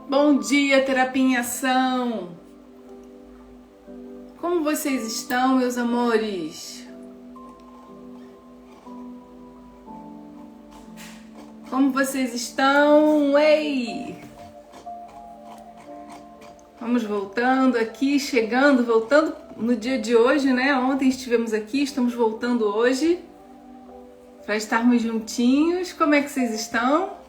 Bom dia, Terapia em Ação! Como vocês estão, meus amores? Como vocês estão? Ei! Vamos voltando aqui, voltando no dia de hoje, né? Ontem estivemos aqui, estamos voltando hoje para estarmos juntinhos. Como é que vocês estão?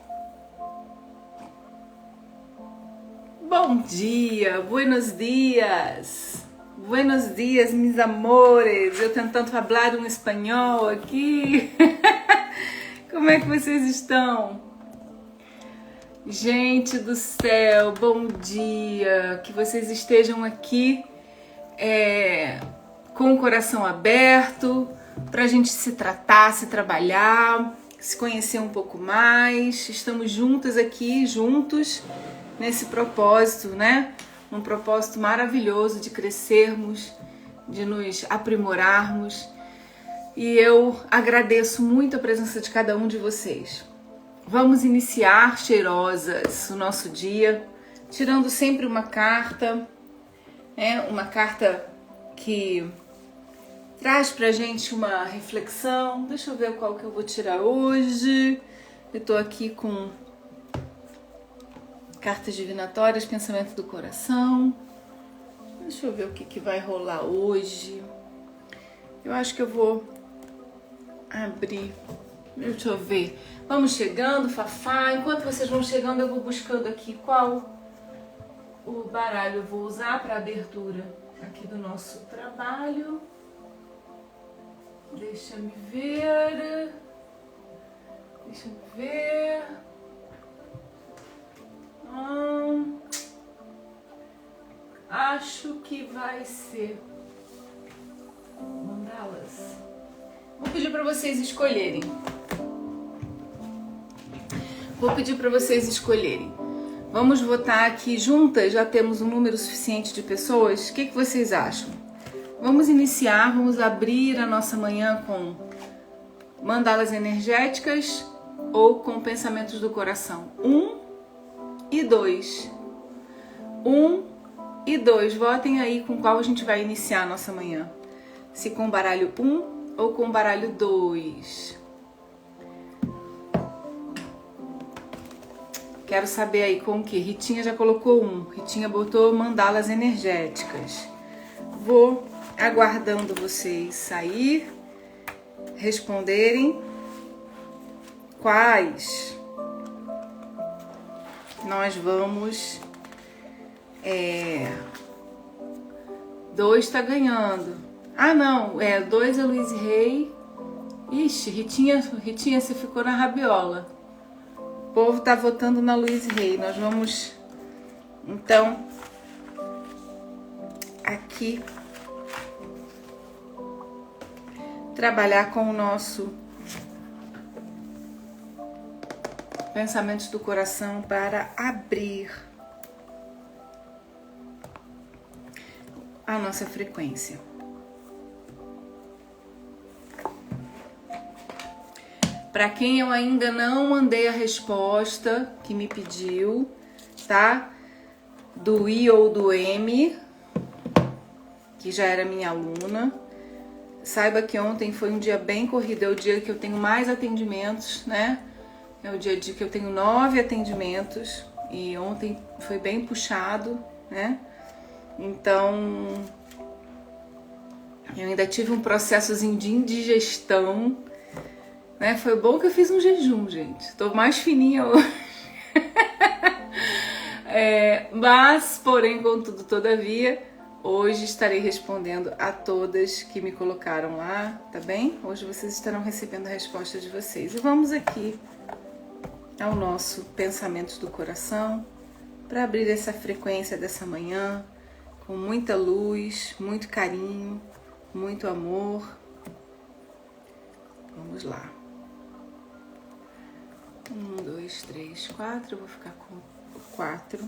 Bom dia, buenos dias! Buenos dias, mis amores! Eu tentando falar um espanhol aqui. Como é que vocês estão? Gente do céu, bom dia! Que vocês estejam aqui com o coração aberto para a gente se tratar, se trabalhar, se conhecer um pouco mais. Estamos juntas aqui, juntos, nesse propósito, né? Um propósito maravilhoso de crescermos, de nos aprimorarmos. E eu agradeço muito a presença de cada um de vocês. Vamos iniciar, cheirosas, o nosso dia, tirando sempre uma carta, né? Uma carta que traz pra gente uma reflexão. Deixa eu ver qual que eu vou tirar hoje. Eu tô aqui com cartas divinatórias, pensamento do coração. Deixa eu ver o que vai rolar hoje. Eu acho que eu vou abrir. Deixa eu ver. Vamos chegando, Fafá. Enquanto vocês vão chegando, eu vou buscando aqui qual o baralho eu vou usar para abertura aqui do nosso trabalho. Deixa me ver. Acho que vai ser mandalas. Vou pedir para vocês escolherem. Vamos votar aqui juntas, já temos um número suficiente de pessoas. O que vocês acham? Vamos iniciar, vamos abrir a nossa manhã com mandalas energéticas ou com pensamentos do coração. 1 e 2. 1 e 2. Votem aí com qual a gente vai iniciar a nossa manhã. Se com o baralho 1 ou com o baralho 2. Quero saber aí com o que. Ritinha já colocou 1. Ritinha botou mandalas energéticas. Vou aguardando vocês sair, responderem quais nós vamos. 2 tá ganhando. Ah, não. 2 é Luiz Rei. Ixi, Ritinha, você ficou na rabiola. O povo tá votando na Luiz Rei. Nós vamos, então, aqui trabalhar com o nosso pensamentos do coração para abrir a nossa frequência. Para quem eu ainda não mandei a resposta que me pediu, tá? Do I ou do M, que já era minha aluna. Saiba que ontem foi um dia bem corrido, é o dia que eu tenho mais atendimentos, né? É o dia que eu tenho 9 atendimentos e ontem foi bem puxado, né? Então, eu ainda tive um processozinho de indigestão, né? Foi bom que eu fiz um jejum, gente. Tô mais fininha hoje. Mas, porém, contudo, todavia, hoje estarei respondendo a todas que me colocaram lá, tá bem? Hoje vocês estarão recebendo a resposta de vocês. E vamos aqui ao nosso Pensamentos do Coração para abrir essa frequência dessa manhã com muita luz, muito carinho, muito amor. Vamos lá. 1, 2, 3, 4. Eu vou ficar com o 4.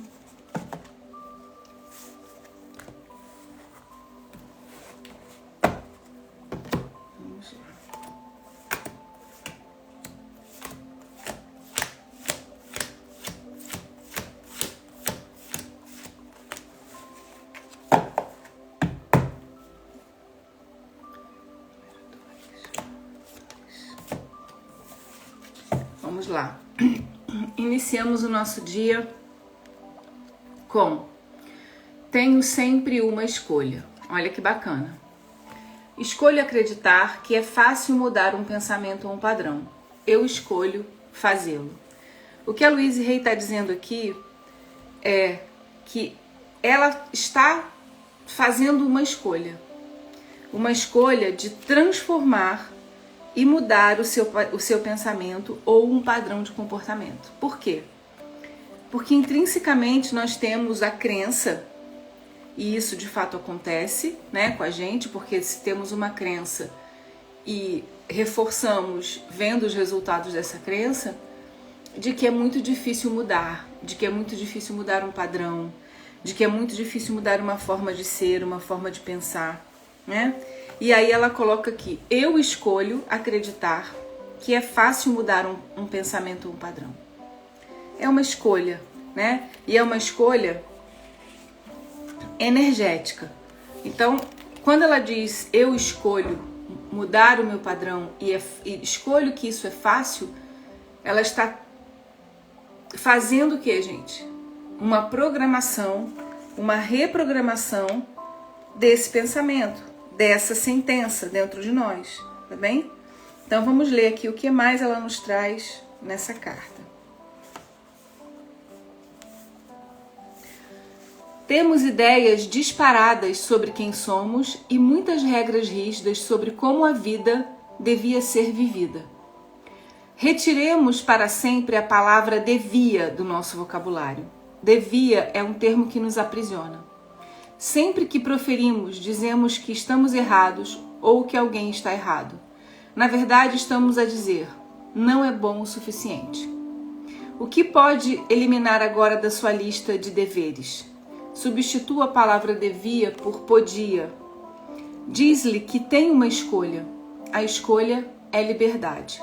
Vamos lá. vamos lá. Iniciamos o nosso dia com: tenho sempre uma escolha. Olha que bacana. Escolho acreditar que é fácil mudar um pensamento ou um padrão. Eu escolho fazê-lo. O que a Louise Hay está dizendo aqui é que ela está fazendo uma escolha de transformar e mudar o seu pensamento ou um padrão de comportamento. Por quê? Porque intrinsecamente nós temos a crença, e isso de fato acontece, né, com a gente, porque se temos uma crença e reforçamos vendo os resultados dessa crença, de que é muito difícil mudar, de que é muito difícil mudar um padrão, de que é muito difícil mudar uma forma de ser, uma forma de pensar, né? E aí ela coloca aqui: eu escolho acreditar que é fácil mudar um pensamento ou um padrão. É uma escolha, né? E é uma escolha energética. Então, quando ela diz eu escolho mudar o meu padrão e escolho que isso é fácil, ela está fazendo o que, gente? Uma programação, uma reprogramação desse pensamento, dessa sentença dentro de nós, tá bem? Então vamos ler aqui o que mais ela nos traz nessa carta. Temos ideias disparadas sobre quem somos e muitas regras rígidas sobre como a vida devia ser vivida. Retiremos para sempre a palavra devia do nosso vocabulário. Devia é um termo que nos aprisiona. Sempre que proferimos, dizemos que estamos errados ou que alguém está errado. Na verdade, estamos a dizer: não é bom o suficiente. O que pode eliminar agora da sua lista de deveres? Substitua a palavra devia por podia. Diz-lhe que tem uma escolha. A escolha é liberdade.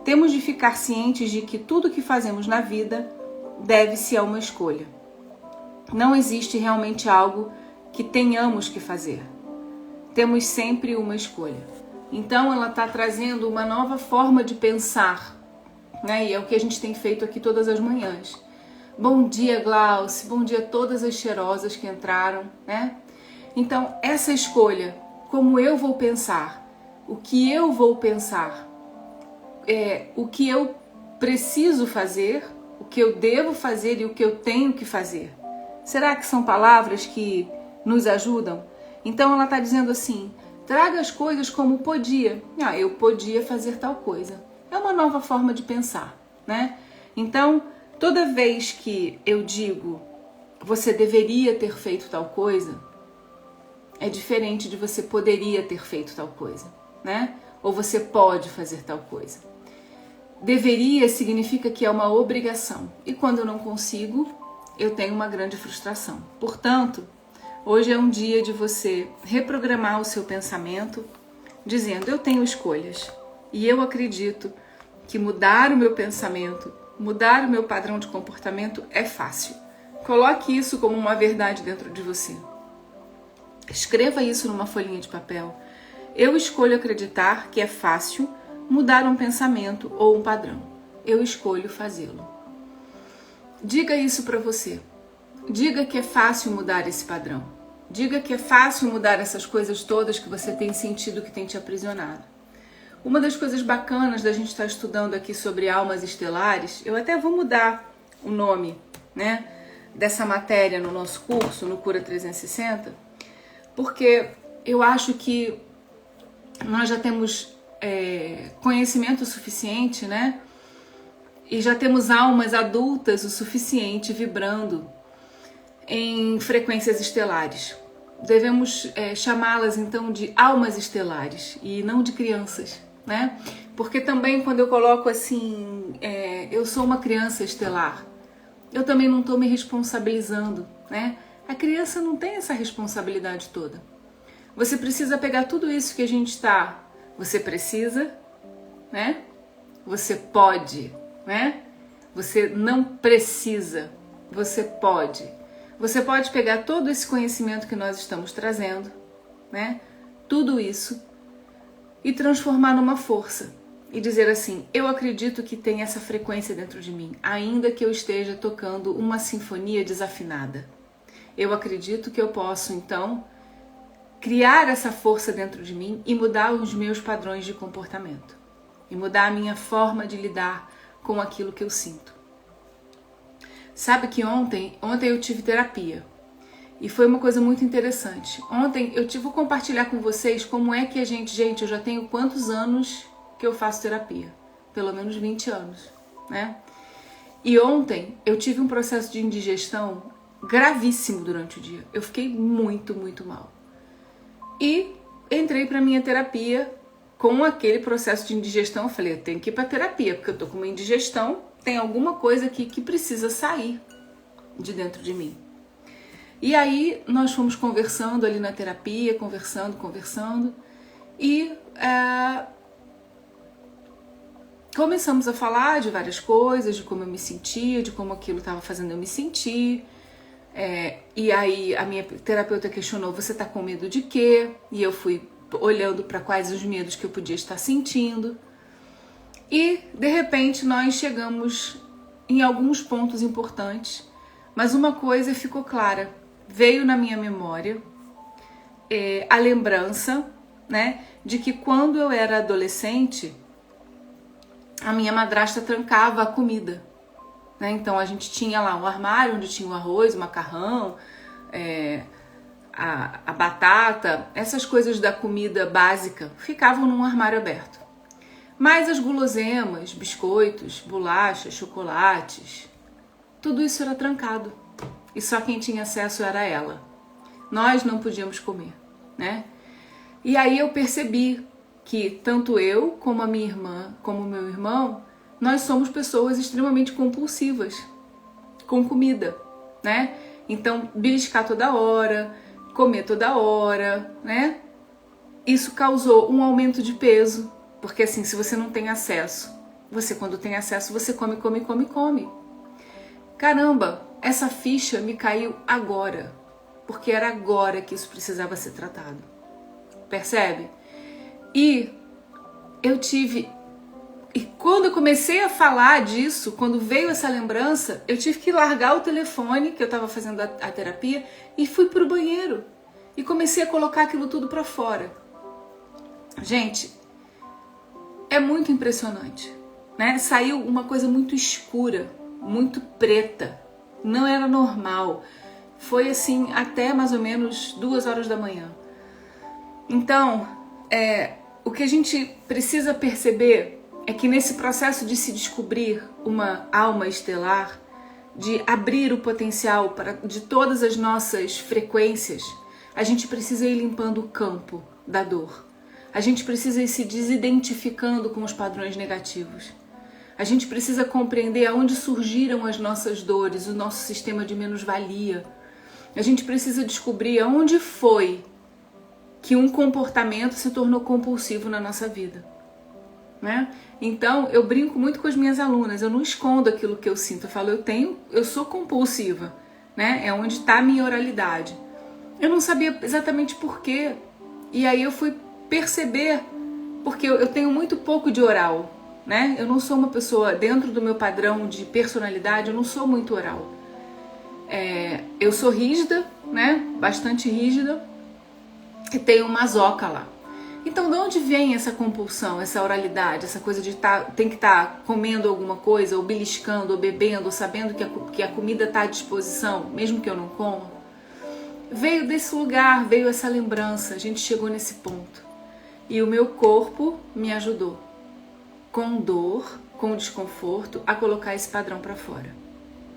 Temos de ficar cientes de que tudo que fazemos na vida deve-se a uma escolha. Não existe realmente algo que tenhamos que fazer. Temos sempre uma escolha. Então ela está trazendo uma nova forma de pensar, né? E é o que a gente tem feito aqui todas as manhãs. Bom dia, Glauce. Bom dia a todas as cheirosas que entraram, né? Então, essa escolha, como eu vou pensar, o que eu vou pensar, o que eu preciso fazer, o que eu devo fazer e o que eu tenho que fazer. Será que são palavras que nos ajudam? Então, ela está dizendo assim: traga as coisas como podia. Eu podia fazer tal coisa. É uma nova forma de pensar, né? Então, toda vez que eu digo você deveria ter feito tal coisa, é diferente de você poderia ter feito tal coisa, né? Ou você pode fazer tal coisa. Deveria significa que é uma obrigação. E quando eu não consigo, eu tenho uma grande frustração. Portanto, hoje é um dia de você reprogramar o seu pensamento, dizendo: eu tenho escolhas. E eu acredito que mudar o meu pensamento, mudar o meu padrão de comportamento é fácil. Coloque isso como uma verdade dentro de você. Escreva isso numa folhinha de papel. Eu escolho acreditar que é fácil mudar um pensamento ou um padrão. Eu escolho fazê-lo. Diga isso para você. Diga que é fácil mudar esse padrão. Diga que é fácil mudar essas coisas todas que você tem sentido que tem te aprisionado. Uma das coisas bacanas da gente estar estudando aqui sobre almas estelares, eu até vou mudar o nome, né, dessa matéria no nosso curso, no Cura 360, porque eu acho que nós já temos conhecimento suficiente, né, e já temos almas adultas o suficiente vibrando em frequências estelares. Devemos chamá-las então de almas estelares e não de crianças, né? Porque também quando eu coloco assim, eu sou uma criança estelar, eu também não estou me responsabilizando, né? A criança não tem essa responsabilidade toda. Você precisa pegar tudo isso que a gente está. Você precisa, né? Você pode, né? Você não precisa, você pode. Você pode pegar todo esse conhecimento que nós estamos trazendo, né? Tudo isso, e transformar numa força. e dizer assim: eu acredito que tem essa frequência dentro de mim, ainda que eu esteja tocando uma sinfonia desafinada. Eu acredito que eu posso, então, criar essa força dentro de mim e mudar os meus padrões de comportamento. E mudar a minha forma de lidar com aquilo que eu sinto. Sabe que ontem eu tive terapia. E foi uma coisa muito interessante. Ontem vou compartilhar com vocês como é que a gente, eu já tenho quantos anos que eu faço terapia? Pelo menos 20 anos, né? E ontem eu tive um processo de indigestão gravíssimo durante o dia. Eu fiquei muito, muito mal. E entrei para minha terapia com aquele processo de indigestão. Eu falei, eu tenho que ir para terapia, porque eu tô com uma indigestão, tem alguma coisa aqui que precisa sair de dentro de mim. E aí nós fomos conversando ali na terapia, conversando, e começamos a falar de várias coisas, de como eu me sentia, de como aquilo estava fazendo eu me sentir. E aí a minha terapeuta questionou, você tá com medo de quê? E eu fui olhando para quais os medos que eu podia estar sentindo. E de repente nós chegamos em alguns pontos importantes, mas uma coisa ficou clara, veio na minha memória a lembrança, né, de que quando eu era adolescente, a minha madrasta trancava a comida. Então a gente tinha lá um armário onde tinha o arroz, o macarrão, a batata, essas coisas da comida básica ficavam num armário aberto. Mas as guloseimas, biscoitos, bolachas, chocolates, tudo isso era trancado. E só quem tinha acesso era ela. Nós não podíamos comer, né? E aí eu percebi que tanto eu, como a minha irmã, como o meu irmão, nós somos pessoas extremamente compulsivas com comida, né? Então, beliscar toda hora, comer toda hora, né? Isso causou um aumento de peso, porque assim, se você não tem acesso, quando tem acesso, você come. Caramba, essa ficha me caiu agora, porque era agora que isso precisava ser tratado. Percebe? E quando eu comecei a falar disso, quando veio essa lembrança, eu tive que largar o telefone, que eu estava fazendo a terapia, e fui pro banheiro. E comecei a colocar aquilo tudo para fora. Gente, é muito impressionante, né? Saiu uma coisa muito escura, muito preta. Não era normal. Foi assim até mais ou menos 2 horas da manhã. Então, o que a gente precisa perceber é que nesse processo de se descobrir uma alma estelar, de abrir o potencial de todas as nossas frequências, a gente precisa ir limpando o campo da dor. A gente precisa ir se desidentificando com os padrões negativos. A gente precisa compreender aonde surgiram as nossas dores, o nosso sistema de menos-valia. A gente precisa descobrir aonde foi que um comportamento se tornou compulsivo na nossa vida, né? Então, eu brinco muito com as minhas alunas, eu não escondo aquilo que eu sinto, eu falo, eu sou compulsiva, né? É onde está a minha oralidade. Eu não sabia exatamente por quê, e aí eu fui perceber, porque eu tenho muito pouco de oral, né? Eu não sou uma pessoa, dentro do meu padrão de personalidade, eu não sou muito oral. Eu sou rígida, né? Bastante rígida, e tenho uma masoca lá. Então, de onde vem essa compulsão, essa oralidade, essa coisa de tem que estar comendo alguma coisa, ou beliscando, ou bebendo, ou sabendo que a comida está à disposição, mesmo que eu não coma? Veio desse lugar, veio essa lembrança, a gente chegou nesse ponto. E o meu corpo me ajudou, com dor, com desconforto, a colocar esse padrão para fora.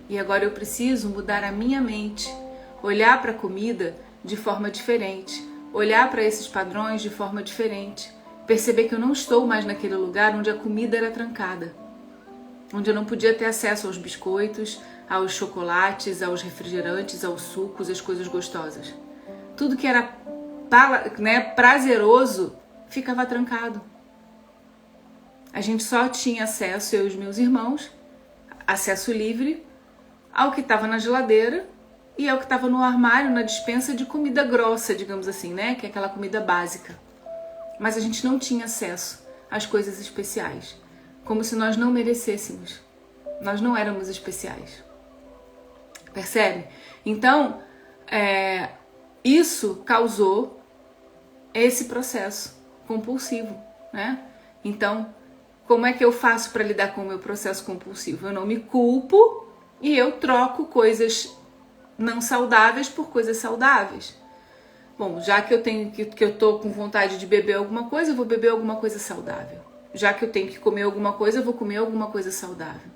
E agora eu preciso mudar a minha mente, olhar para a comida de forma diferente, olhar para esses padrões de forma diferente, perceber que eu não estou mais naquele lugar onde a comida era trancada, onde eu não podia ter acesso aos biscoitos, aos chocolates, aos refrigerantes, aos sucos, às coisas gostosas. Tudo que era prazeroso ficava trancado. A gente só tinha acesso, eu e os meus irmãos, acesso livre ao que estava na geladeira e ao que estava no armário, na despensa de comida grossa, digamos assim, né? Que é aquela comida básica. Mas a gente não tinha acesso as coisas especiais, como se nós não merecêssemos. Nós não éramos especiais. Percebe? Então, isso causou esse processo compulsivo, né? Então, como é que eu faço para lidar com o meu processo compulsivo? Eu não me culpo e eu troco coisas não saudáveis por coisas saudáveis. Bom, já que eu tô com vontade de beber alguma coisa, eu vou beber alguma coisa saudável. Já que eu tenho que comer alguma coisa, eu vou comer alguma coisa saudável.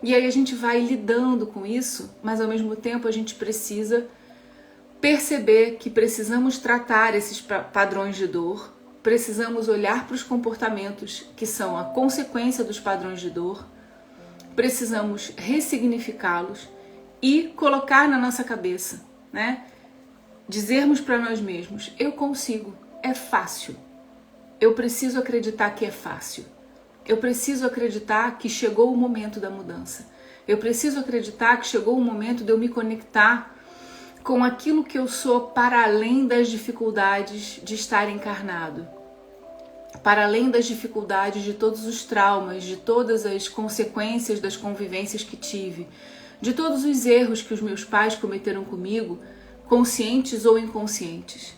E aí a gente vai lidando com isso, mas ao mesmo tempo a gente precisa perceber que precisamos tratar esses padrões de dor, precisamos olhar para os comportamentos que são a consequência dos padrões de dor, precisamos ressignificá-los e colocar na nossa cabeça, né? Dizermos para nós mesmos, eu consigo, é fácil. Eu preciso acreditar que é fácil. Eu preciso acreditar que chegou o momento da mudança. Eu preciso acreditar que chegou o momento de eu me conectar com aquilo que eu sou para além das dificuldades de estar encarnado. Para além das dificuldades de todos os traumas, de todas as consequências das convivências que tive, de todos os erros que os meus pais cometeram comigo, conscientes ou inconscientes.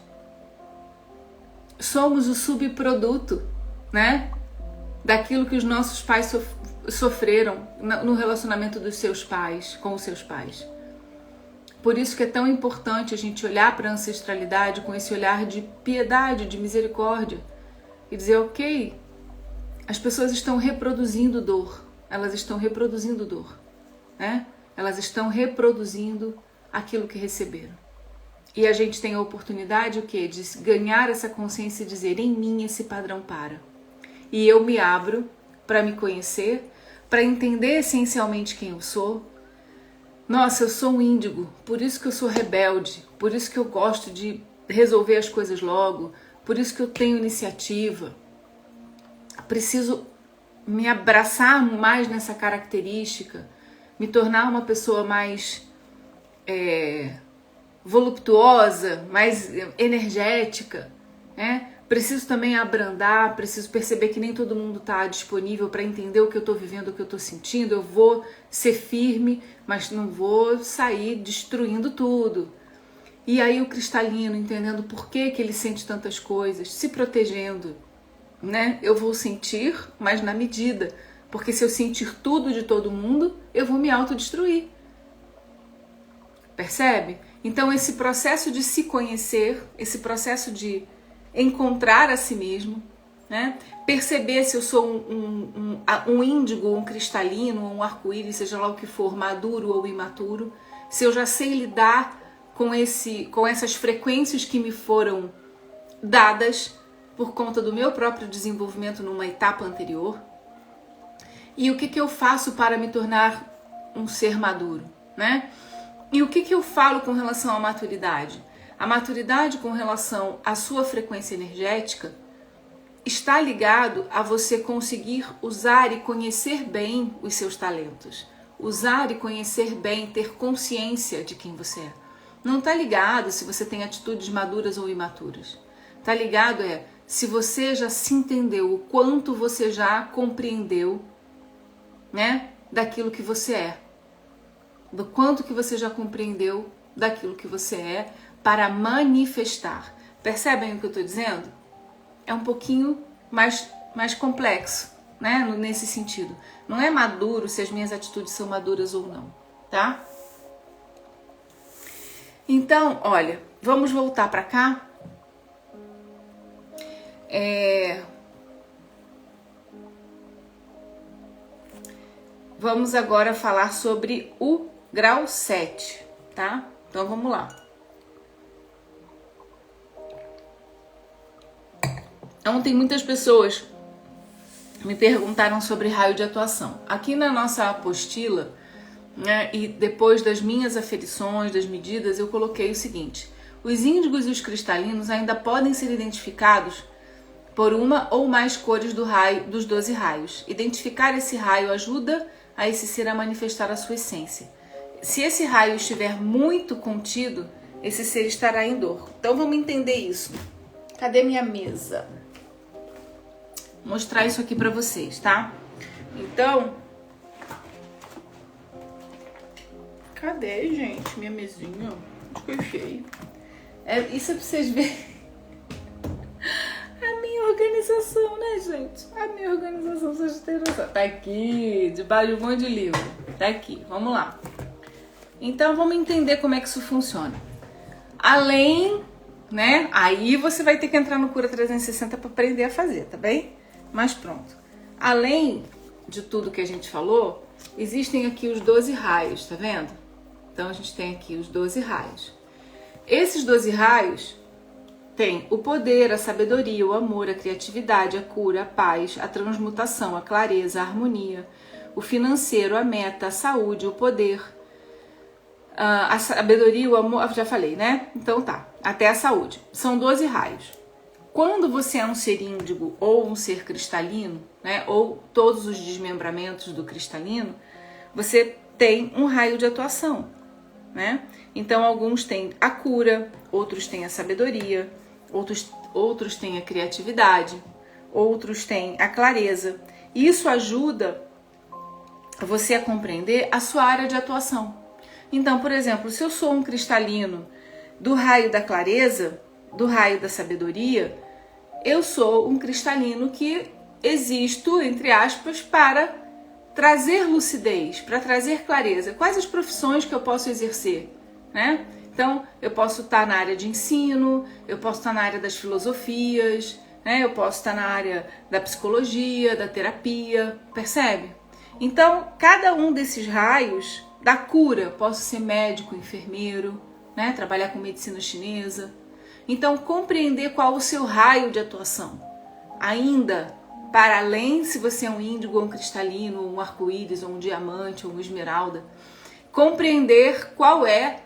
Somos o subproduto, né? Daquilo que os nossos pais sofreram no relacionamento dos seus pais, com os seus pais. Por isso que é tão importante a gente olhar para a ancestralidade com esse olhar de piedade, de misericórdia e dizer, ok, as pessoas estão reproduzindo dor, elas estão reproduzindo dor, né? Elas estão reproduzindo aquilo que receberam. E a gente tem a oportunidade, o quê? De ganhar essa consciência e dizer, em mim esse padrão para. E eu me abro para me conhecer, para entender essencialmente quem eu sou. Nossa, eu sou um índigo, por isso que eu sou rebelde, por isso que eu gosto de resolver as coisas logo, por isso que eu tenho iniciativa. Preciso me abraçar mais nessa característica, me tornar uma pessoa mais voluptuosa, mais energética, né? Preciso também abrandar, preciso perceber que nem todo mundo está disponível para entender o que eu estou vivendo, o que eu estou sentindo. Eu vou ser firme, mas não vou sair destruindo tudo. E aí o cristalino, entendendo por que ele sente tantas coisas, se protegendo, né? Eu vou sentir, mas na medida, porque se eu sentir tudo de todo mundo, eu vou me autodestruir. Percebe? Então esse processo de se conhecer, esse processo de encontrar a si mesmo, né? Perceber se eu sou um índigo, um cristalino, um arco-íris, seja lá o que for, maduro ou imaturo, se eu já sei lidar com essas frequências que me foram dadas por conta do meu próprio desenvolvimento numa etapa anterior, e o que eu faço para me tornar um ser maduro, né? E o que eu falo com relação à maturidade? A maturidade com relação à sua frequência energética está ligado a você conseguir usar e conhecer bem os seus talentos. Usar e conhecer bem, ter consciência de quem você é. Não está ligado se você tem atitudes maduras ou imaturas. Está ligado se você já se entendeu, o quanto você já compreendeu, né, daquilo que você é. Do quanto que você já compreendeu daquilo que você é para manifestar. Percebem o que eu estou dizendo? É um pouquinho mais complexo, né? Nesse sentido. Não é maduro se as minhas atitudes são maduras ou não, tá? Então, olha, vamos voltar para cá. Vamos agora falar sobre o grau 7, tá? Então vamos lá. Ontem muitas pessoas me perguntaram sobre raio de atuação. Aqui na nossa apostila, né, e depois das minhas aferições, das medidas, eu coloquei o seguinte: os índigos e os cristalinos ainda podem ser identificados por uma ou mais cores do raio, dos 12 raios. Identificar esse raio ajuda a esse ser a manifestar a sua essência. Se esse raio estiver muito contido, esse ser estará em dor. Então vamos entender isso. Cadê minha mesa? mostrar isso aqui para vocês, tá? Então, cadê, gente, minha mesinha? Esqueci. Isso é pra vocês verem a minha organização, né, gente? A minha organização, vocês têm noção. Tá aqui, debaixo de um monte de livro. Tá aqui, vamos lá. Então, vamos entender como é que isso funciona. Além, né, aí você vai ter que entrar no Cura 360 para aprender a fazer, tá bem? Mas pronto. Além de tudo que a gente falou, existem aqui os 12 raios, tá vendo? Então, a gente tem aqui os 12 raios. Esses 12 raios têm o poder, a sabedoria, o amor, a criatividade, a cura, a paz, a transmutação, a clareza, a harmonia, o financeiro, a meta, a saúde, o poder, a sabedoria, o amor, já falei, né? Então tá, até a saúde. São 12 raios. Quando você é um ser índigo ou um ser cristalino, né? Ou todos os desmembramentos do cristalino, você tem um raio de atuação, né? Então, alguns têm a cura, outros têm a sabedoria, outros têm a criatividade, outros têm a clareza. Isso ajuda você a compreender a sua área de atuação. Então, por exemplo, se eu sou um cristalino do raio da clareza, do raio da sabedoria, eu sou um cristalino que existo, entre aspas, para trazer lucidez, para trazer clareza. Quais as profissões que eu posso exercer, né? Então, eu posso estar na área de ensino, eu posso estar na área das filosofias, né? Eu posso estar na área da psicologia, da terapia, percebe? Então, cada um desses raios da cura, posso ser médico, enfermeiro, né? Trabalhar com medicina chinesa. Então, compreender qual o seu raio de atuação. Ainda, para além, se você é um índigo, ou um cristalino, ou um arco-íris, ou um diamante, ou uma esmeralda, compreender qual é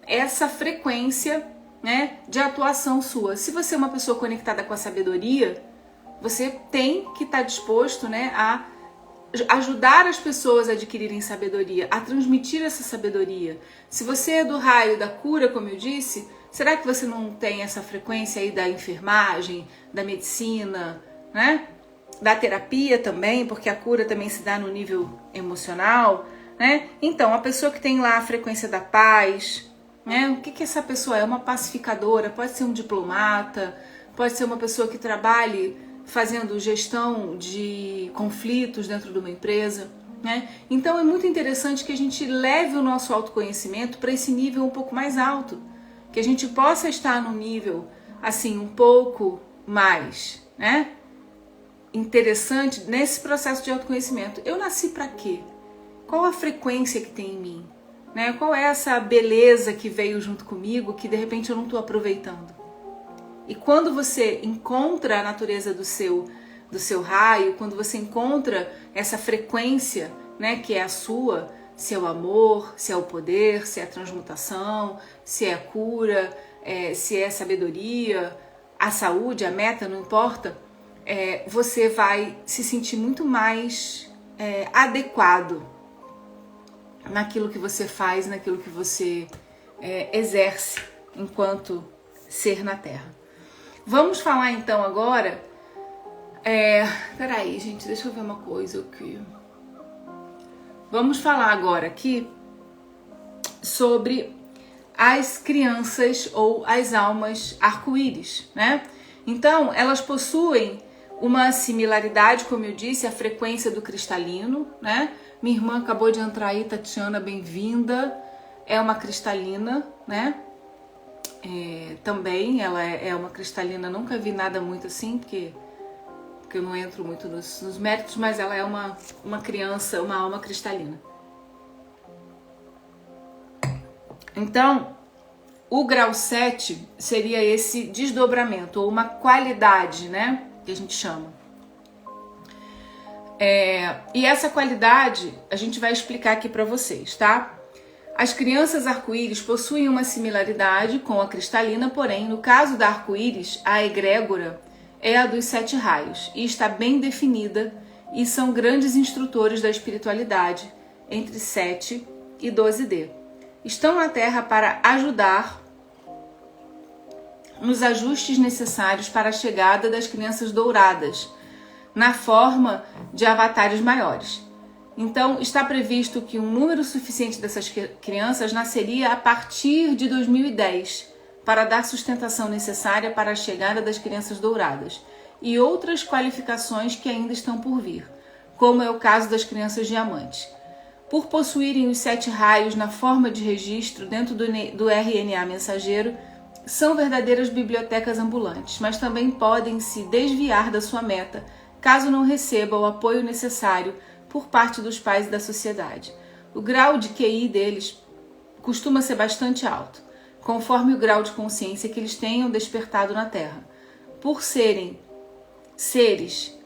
essa frequência, né, de atuação sua. Se você é uma pessoa conectada com a sabedoria, você tem que estar disposto, né, a ajudar as pessoas a adquirirem sabedoria, a transmitir essa sabedoria. Se você é do raio da cura, como eu disse, será que você não tem essa frequência aí da enfermagem, da medicina, né? Da terapia também, porque a cura também se dá no nível emocional, né? Então, a pessoa que tem lá a frequência da paz, né? O que essa pessoa é? Uma pacificadora, pode ser um diplomata, pode ser uma pessoa que trabalhe fazendo gestão de conflitos dentro de uma empresa, né? Então é muito interessante que a gente leve o nosso autoconhecimento para esse nível um pouco mais alto, que a gente possa estar num nível assim um pouco mais, né, interessante nesse processo de autoconhecimento. Eu nasci para quê? Qual a frequência que tem em mim, né? Qual é essa beleza que veio junto comigo que de repente eu não estou aproveitando? E quando você encontra a natureza do seu raio, quando você encontra essa frequência, né, que é a sua, se é o amor, se é o poder, se é a transmutação, se é a cura, se é a sabedoria, a saúde, a meta, não importa, você vai se sentir muito mais adequado naquilo que você faz, naquilo que você exerce enquanto ser na Terra. Vamos falar então agora... Peraí, gente, deixa eu ver uma coisa aqui. Vamos falar agora aqui sobre as crianças ou as almas arco-íris, né? Então, elas possuem uma similaridade, como eu disse, a frequência do cristalino, né? Minha irmã acabou de entrar aí, Tatiana, bem-vinda. É uma cristalina, né? Também ela é uma cristalina, nunca vi nada muito assim, porque eu não entro muito nos méritos, mas ela é uma criança, uma alma cristalina. Então, o grau 7 seria esse desdobramento, ou uma qualidade, né, que a gente chama. E essa qualidade a gente vai explicar aqui para vocês, tá? As crianças arco-íris possuem uma similaridade com a cristalina, porém, no caso da arco-íris, a egrégora é a dos 7 raios e está bem definida e são grandes instrutores da espiritualidade entre 7 e 12D. Estão na Terra para ajudar nos ajustes necessários para a chegada das crianças douradas, na forma de avatares maiores. Então, está previsto que um número suficiente dessas crianças nasceria a partir de 2010, para dar sustentação necessária para a chegada das crianças douradas e outras qualificações que ainda estão por vir, como é o caso das crianças diamantes. Por possuírem os 7 raios na forma de registro dentro do RNA mensageiro, são verdadeiras bibliotecas ambulantes, mas também podem se desviar da sua meta, caso não recebam o apoio necessário por parte dos pais e da sociedade. O grau de QI deles costuma ser bastante alto, conforme o grau de consciência que eles tenham despertado na Terra. Por serem seres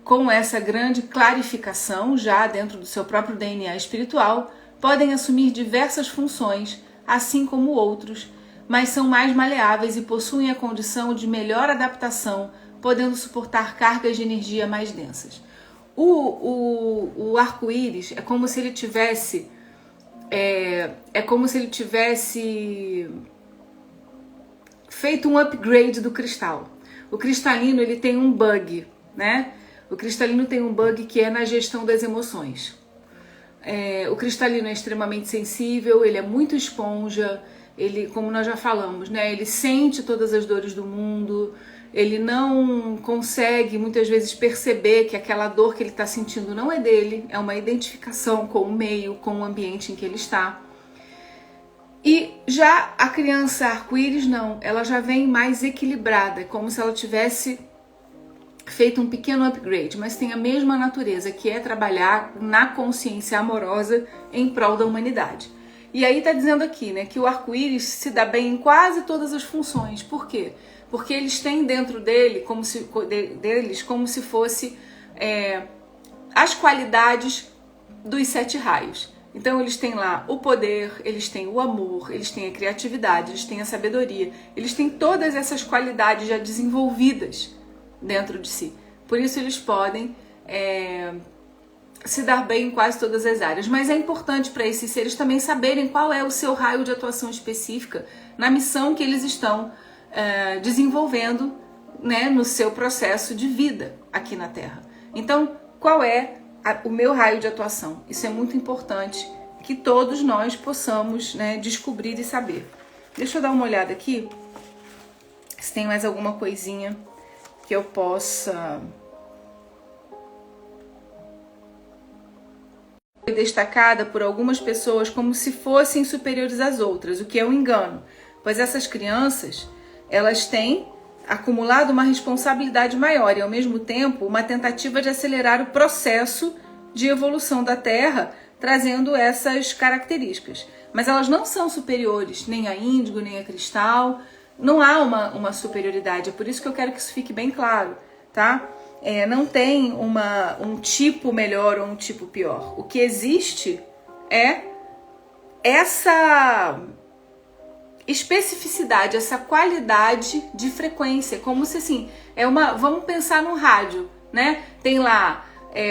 com essa grande clarificação já dentro do seu próprio DNA espiritual, podem assumir diversas funções, assim como outros, mas são mais maleáveis e possuem a condição de melhor adaptação, podendo suportar cargas de energia mais densas. O arco-íris é como se ele tivesse feito um upgrade do cristal. O cristalino, ele tem um bug, né? O cristalino tem um bug que é na gestão das emoções. O cristalino é extremamente sensível, ele é muito esponja, ele, como nós já falamos, né? Ele sente todas as dores do mundo, ele não consegue muitas vezes perceber que aquela dor que ele está sentindo não é dele, é uma identificação com o meio, com o ambiente em que ele está. E já a criança arco-íris não, ela já vem mais equilibrada, como se ela tivesse feito um pequeno upgrade, mas tem a mesma natureza, que é trabalhar na consciência amorosa em prol da humanidade. E aí tá dizendo aqui, né, que o arco-íris se dá bem em quase todas as funções. Por quê? Porque eles têm dentro deles como se fosse as qualidades dos 7 raios. Então eles têm lá o poder, eles têm o amor, eles têm a criatividade, eles têm a sabedoria, eles têm todas essas qualidades já desenvolvidas dentro de si. Por isso eles podem se dar bem em quase todas as áreas. Mas é importante para esses seres também saberem qual é o seu raio de atuação específica na missão que eles estão desenvolvendo, né, no seu processo de vida aqui na Terra. Então, qual é o meu raio de atuação? Isso é muito importante que todos nós possamos, né, descobrir e saber. Deixa eu dar uma olhada aqui se tem mais alguma coisinha que eu possa destacada por algumas pessoas como se fossem superiores às outras, o que é um engano, pois essas crianças, elas têm acumulado uma responsabilidade maior e ao mesmo tempo uma tentativa de acelerar o processo de evolução da Terra, trazendo essas características. Mas elas não são superiores nem a índigo, nem a cristal. Não há uma superioridade, é por isso que eu quero que isso fique bem claro, tá? Não tem um tipo melhor ou um tipo pior. O que existe é essa especificidade, essa qualidade de frequência, como se assim, vamos pensar no rádio, né? Tem lá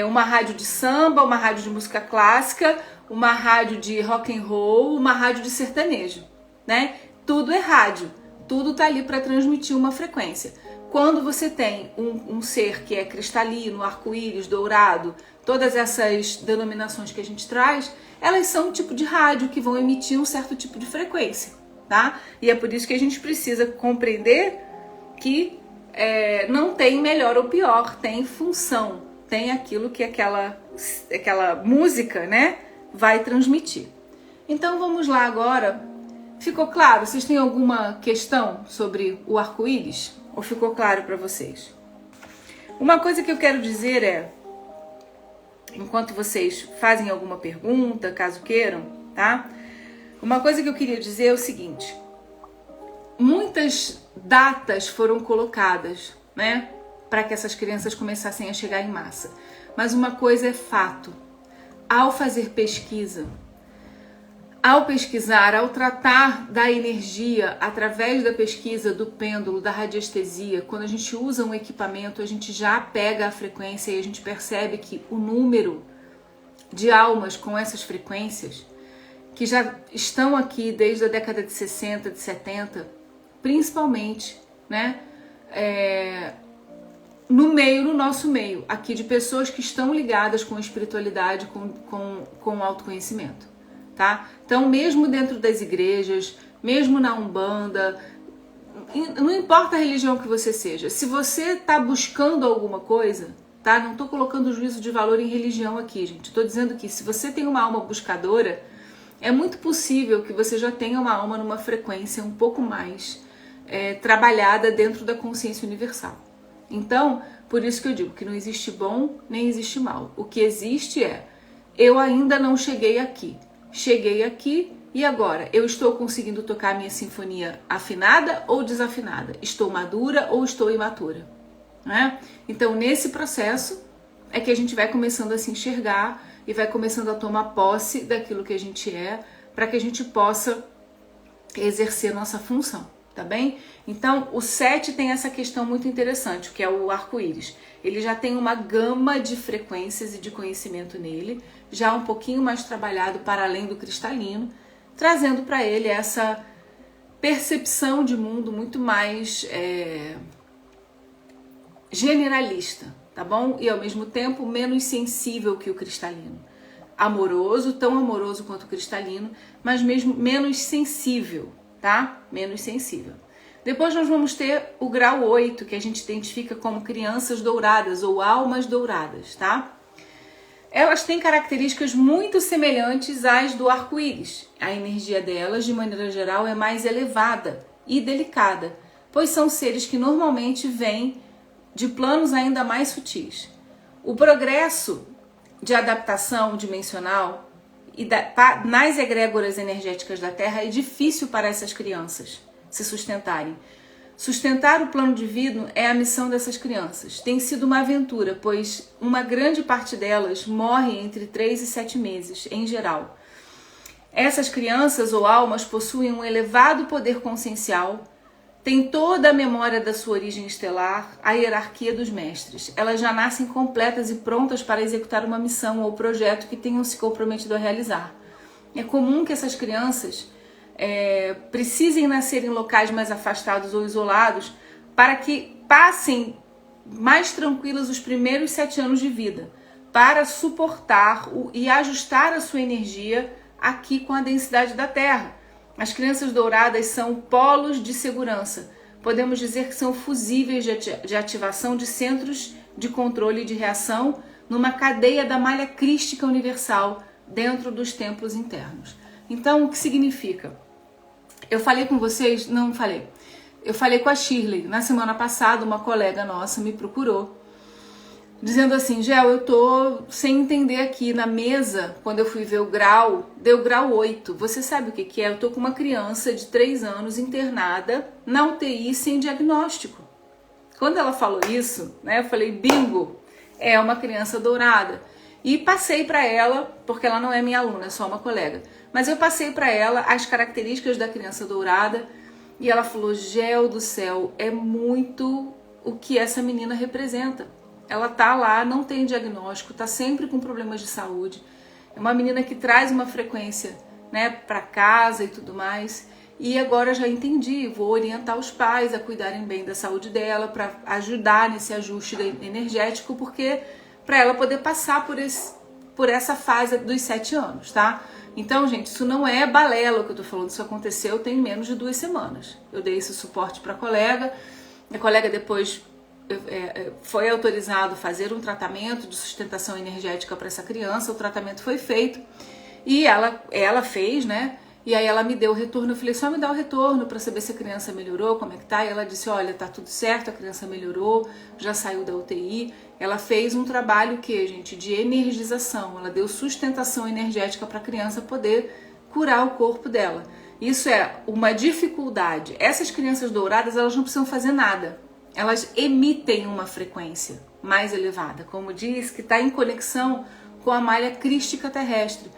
uma rádio de samba, uma rádio de música clássica, uma rádio de rock and roll, uma rádio de sertanejo, né? Tudo é rádio. Tudo está ali para transmitir uma frequência. Quando você tem um ser que é cristalino, arco-íris, dourado, todas essas denominações que a gente traz, elas são um tipo de rádio que vão emitir um certo tipo de frequência, tá? E é por isso que a gente precisa compreender que não tem melhor ou pior, tem função, tem aquilo que aquela música, né, vai transmitir. Então vamos lá agora. Ficou claro? Vocês têm alguma questão sobre o arco-íris? Ou ficou claro para vocês? Uma coisa que eu quero dizer enquanto vocês fazem alguma pergunta, caso queiram, tá? Uma coisa que eu queria dizer é o seguinte: muitas datas foram colocadas, né, para que essas crianças começassem a chegar em massa. Mas uma coisa é fato: ao fazer pesquisa, ao pesquisar, ao tratar da energia através da pesquisa do pêndulo, da radiestesia, quando a gente usa um equipamento, a gente já pega a frequência e a gente percebe que o número de almas com essas frequências, que já estão aqui desde a década de 60, de 70, principalmente, né, no nosso meio, aqui de pessoas que estão ligadas com espiritualidade, com autoconhecimento, tá? Então, mesmo dentro das igrejas, mesmo na Umbanda, não importa a religião que você seja, se você está buscando alguma coisa, tá? Não estou colocando juízo de valor em religião aqui, gente. Estou dizendo que se você tem uma alma buscadora, é muito possível que você já tenha uma alma numa frequência um pouco mais trabalhada dentro da consciência universal. Então, por isso que eu digo que não existe bom nem existe mal. O que existe é, eu ainda não cheguei aqui. Cheguei aqui e agora? Eu estou conseguindo tocar a minha sinfonia afinada ou desafinada? Estou madura ou estou imatura? Né? Então, nesse processo é que a gente vai começando a se enxergar e vai começando a tomar posse daquilo que a gente é, para que a gente possa exercer nossa função, tá bem? Então, o 7 tem essa questão muito interessante, que é o arco-íris. Ele já tem uma gama de frequências e de conhecimento nele, já um pouquinho mais trabalhado para além do cristalino, trazendo para ele essa percepção de mundo muito mais generalista, tá bom? E ao mesmo tempo menos sensível que o cristalino. Amoroso, tão amoroso quanto o cristalino, mas mesmo menos sensível, tá? Menos sensível. Depois nós vamos ter o grau 8, que a gente identifica como crianças douradas ou almas douradas, tá? Elas têm características muito semelhantes às do arco-íris. A energia delas, de maneira geral, é mais elevada e delicada, pois são seres que normalmente vêm de planos ainda mais sutis. O progresso de adaptação dimensional nas egrégoras energéticas da Terra é difícil para essas crianças se sustentarem. Sustentar o plano divino é a missão dessas crianças. Tem sido uma aventura, pois uma grande parte delas morre entre 3 e 7 meses, em geral. Essas crianças ou almas possuem um elevado poder consciencial, têm toda a memória da sua origem estelar, a hierarquia dos mestres. Elas já nascem completas e prontas para executar uma missão ou projeto que tenham se comprometido a realizar. É comum que essas crianças precisem nascer em locais mais afastados ou isolados para que passem mais tranquilas os primeiros 7 anos de vida, para suportar e ajustar a sua energia aqui com a densidade da Terra. As crianças douradas são polos de segurança. Podemos dizer que são fusíveis de ativação de centros de controle e de reação numa cadeia da malha crística universal dentro dos templos internos. Então, o que significa? Eu falei com vocês? Não falei. Eu falei com a Shirley. Na semana passada, uma colega nossa me procurou, dizendo assim, Gel, eu tô sem entender aqui na mesa, quando eu fui ver o grau, deu grau 8. Você sabe o que é? Eu tô com uma criança de 3 anos internada na UTI sem diagnóstico. Quando ela falou isso, né, eu falei, bingo, é uma criança dourada. E passei para ela, porque ela não é minha aluna, é só uma colega, mas eu passei para ela as características da criança dourada e ela falou, Gel do céu, é muito o que essa menina representa. Ela tá lá, não tem diagnóstico, tá sempre com problemas de saúde. É uma menina que traz uma frequência, né, para casa e tudo mais. E agora já entendi, vou orientar os pais a cuidarem bem da saúde dela, para ajudar nesse ajuste energético, porque para ela poder passar por essa fase dos 7 anos, tá? Então, gente, isso não é balela o que eu tô falando, isso aconteceu tem menos de 2 semanas. Eu dei esse suporte para a colega depois foi autorizado fazer um tratamento de sustentação energética para essa criança, o tratamento foi feito e ela fez, né? E aí ela me deu o retorno, eu falei, só me dá o retorno para saber se a criança melhorou, como é que tá? E ela disse, olha, tá tudo certo, a criança melhorou, já saiu da UTI. Ela fez um trabalho gente, de energização, ela deu sustentação energética para a criança poder curar o corpo dela. Isso é uma dificuldade. Essas crianças douradas, elas não precisam fazer nada. Elas emitem uma frequência mais elevada, como diz, que está em conexão com a malha crística terrestre.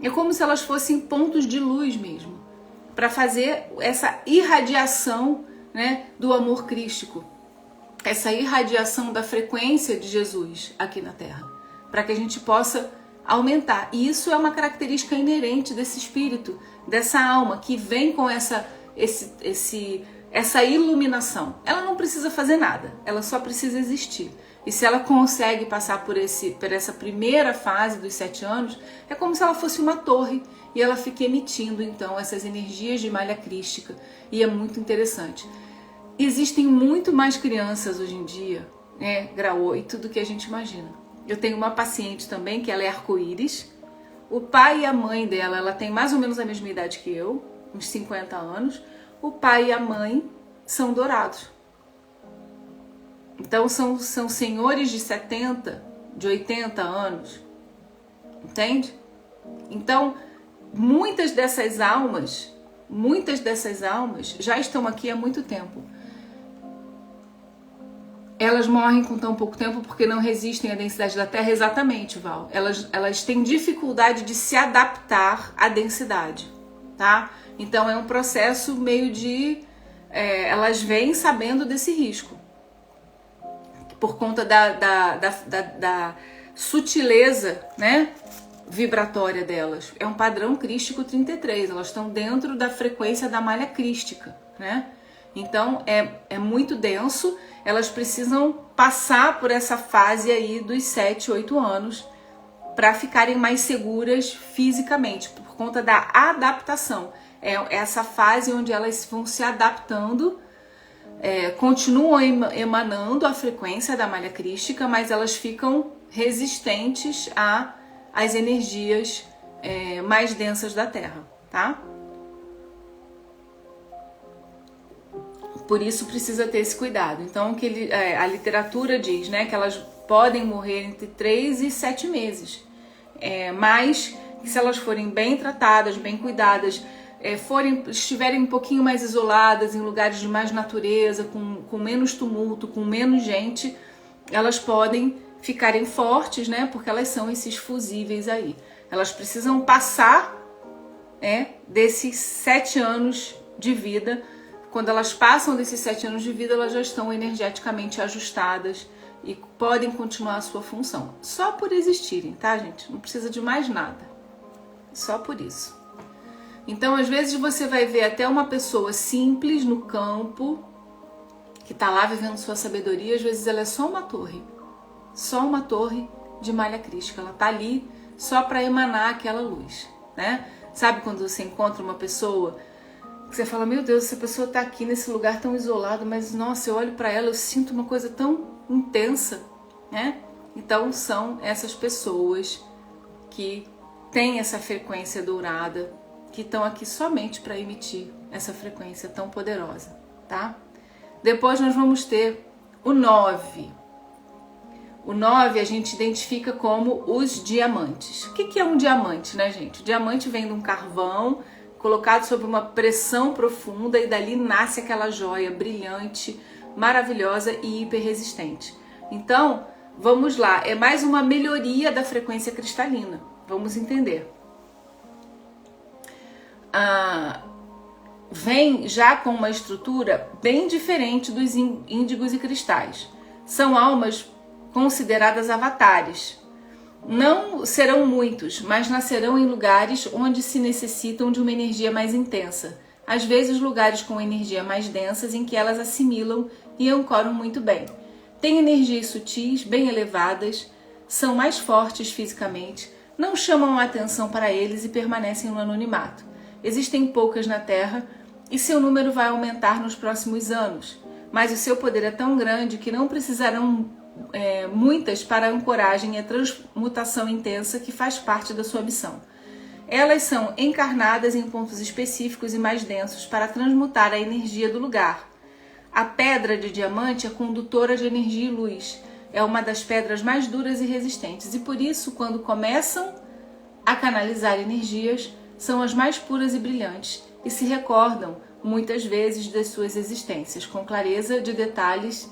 É como se elas fossem pontos de luz mesmo, para fazer essa irradiação, né, do amor crístico, essa irradiação da frequência de Jesus aqui na Terra, para que a gente possa aumentar. E isso é uma característica inerente desse espírito, dessa alma, que vem com esse essa iluminação. Ela não precisa fazer nada, ela só precisa existir. E se ela consegue passar por essa primeira fase dos 7 anos, é como se ela fosse uma torre e ela fica emitindo então essas energias de malha crística. E é muito interessante. Existem muito mais crianças hoje em dia, né, grau 8, do que a gente imagina. Eu tenho uma paciente também que ela é arco-íris. O pai e a mãe dela, ela tem mais ou menos a mesma idade que eu, uns 50 anos. O pai e a mãe são dourados. Então são senhores de 70, de 80 anos, entende? Então muitas dessas almas já estão aqui há muito tempo. Elas morrem com tão pouco tempo porque não resistem à densidade da Terra, exatamente, Val. Elas têm dificuldade de se adaptar à densidade, tá? Então é um processo meio de... elas vêm sabendo desse risco. Por conta da sutileza, né, vibratória delas. É um padrão crístico 33, elas estão dentro da frequência da malha crística, né? Então é muito denso, elas precisam passar por essa fase aí dos 7, 8 anos para ficarem mais seguras fisicamente, por conta da adaptação. É essa fase onde elas vão se adaptando, continuam emanando a frequência da malha crística, mas elas ficam resistentes às energias mais densas da Terra, tá? Por isso precisa ter esse cuidado. Então a literatura diz, né, que elas podem morrer entre 3 e 7 meses, mas se elas forem bem tratadas, bem cuidadas, estiverem um pouquinho mais isoladas, em lugares de mais natureza, com menos tumulto, com menos gente, elas podem ficarem fortes, né? Porque elas são esses fusíveis aí. Elas precisam passar desses 7 anos de vida. Quando elas passam desses 7 anos de vida, elas já estão energeticamente ajustadas e podem continuar a sua função. Só por existirem, tá, gente? Não precisa de mais nada. Só por isso. Então, às vezes você vai ver até uma pessoa simples no campo, que tá lá vivendo sua sabedoria, às vezes ela é só uma torre de malha crística. Ela tá ali só para emanar aquela luz, né? Sabe quando você encontra uma pessoa que você fala, meu Deus, essa pessoa tá aqui nesse lugar tão isolado, mas nossa, eu olho para ela, eu sinto uma coisa tão intensa, né? Então são essas pessoas que têm essa frequência dourada, que estão aqui somente para emitir essa frequência tão poderosa, tá? Depois nós vamos ter o 9. O 9 a gente identifica como os diamantes. O que é um diamante, né, gente? O diamante vem de um carvão colocado sob uma pressão profunda e dali nasce aquela joia brilhante, maravilhosa e hiperresistente. Então, vamos lá. É mais uma melhoria da frequência cristalina. Vamos entender. Vem já com uma estrutura bem diferente dos índigos e cristais. São almas consideradas avatares. Não serão muitos, mas nascerão em lugares onde se necessitam de uma energia mais intensa. Às vezes lugares com energia mais densas em que elas assimilam e ancoram muito bem. Têm energias sutis, bem elevadas, são mais fortes fisicamente, não chamam a atenção para eles e permanecem no anonimato. Existem poucas na Terra e seu número vai aumentar nos próximos anos, mas o seu poder é tão grande que não precisarão muitas para a ancoragem e a transmutação intensa que faz parte da sua missão. Elas são encarnadas em pontos específicos e mais densos para transmutar a energia do lugar. A pedra de diamante é condutora de energia e luz. É uma das pedras mais duras e resistentes e por isso, quando começam a canalizar energias, são as mais puras e brilhantes e se recordam muitas vezes das suas existências, com clareza de detalhes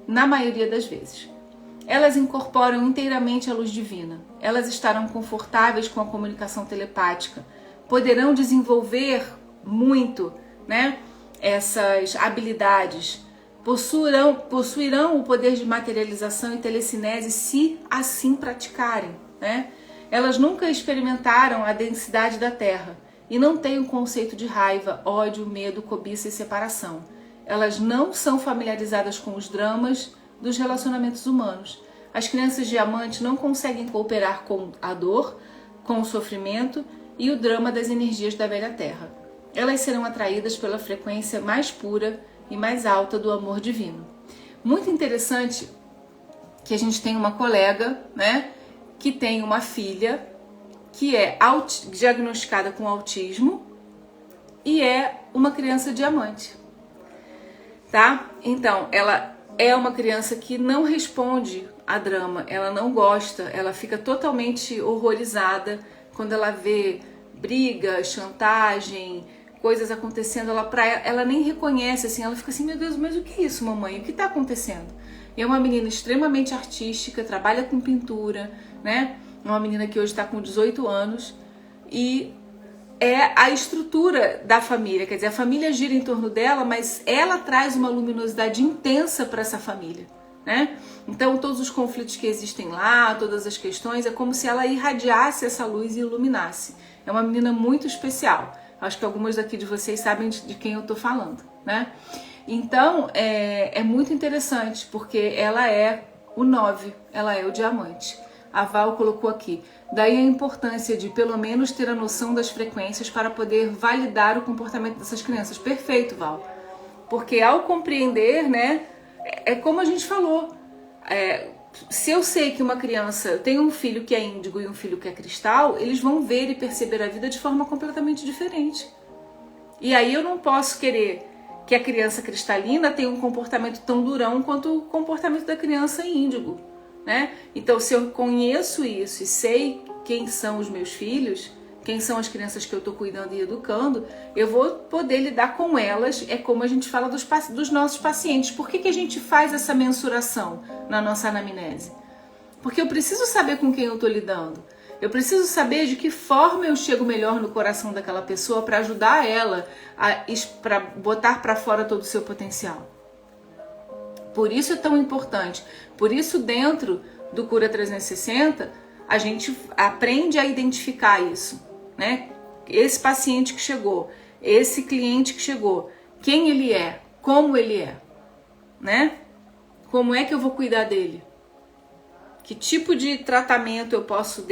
na maioria das vezes. Elas incorporam inteiramente a luz divina. Elas estarão confortáveis com a comunicação telepática, poderão desenvolver muito, né, essas habilidades, possuirão o poder de materialização e telecinese se assim praticarem, né? Elas nunca experimentaram a densidade da Terra e não têm o conceito de raiva, ódio, medo, cobiça e separação. elas não são familiarizadas com os dramas dos relacionamentos humanos. As crianças diamante não conseguem cooperar com a dor, com o sofrimento e o drama das energias da velha terra. Elas serão atraídas pela frequência mais pura e mais alta do amor divino. Muito interessante que a gente tem uma colega, né, que tem uma filha que é diagnosticada com autismo e é uma criança diamante, tá? Então, ela é uma criança que não responde a drama, ela não gosta, ela fica totalmente horrorizada quando ela vê briga, chantagem, coisas acontecendo, ela nem reconhece, assim, ela fica assim, meu Deus, mas o que é isso, mamãe? O que está acontecendo? E é uma menina extremamente artística, trabalha com pintura, né? É uma menina que hoje está com 18 anos e é a estrutura da família, quer dizer, a família gira em torno dela, mas ela traz uma luminosidade intensa para essa família, né? Então todos os conflitos que existem lá, todas as questões, é como se ela irradiasse essa luz e iluminasse. É uma menina muito especial. Acho que algumas daqui de vocês sabem de quem eu tô falando, né? Então, é muito interessante, porque ela é o 9, ela é o diamante. A Val colocou aqui. Daí a importância de, pelo menos, ter a noção das frequências para poder validar o comportamento dessas crianças. Perfeito, Val. Porque ao compreender, né, é como a gente falou. Se eu sei que uma criança tem um filho que é índigo e um filho que é cristal, eles vão ver e perceber a vida de forma completamente diferente. E aí eu não posso querer que a criança cristalina tenha um comportamento tão durão quanto o comportamento da criança índigo, né? Então, se eu conheço isso e sei quem são os meus filhos, quem são as crianças que eu estou cuidando e educando, eu vou poder lidar com elas. É como a gente fala dos nossos pacientes. Por que a gente faz essa mensuração na nossa anamnese? Porque eu preciso saber com quem eu estou lidando. Eu preciso saber de que forma eu chego melhor no coração daquela pessoa para ajudar ela para botar para fora todo o seu potencial. Por isso é tão importante. Por isso, dentro do Cura 360, a gente aprende a identificar isso, né? Esse paciente que chegou, esse cliente que chegou, quem ele é, como ele é, né? Como é que eu vou cuidar dele? Que tipo de tratamento eu posso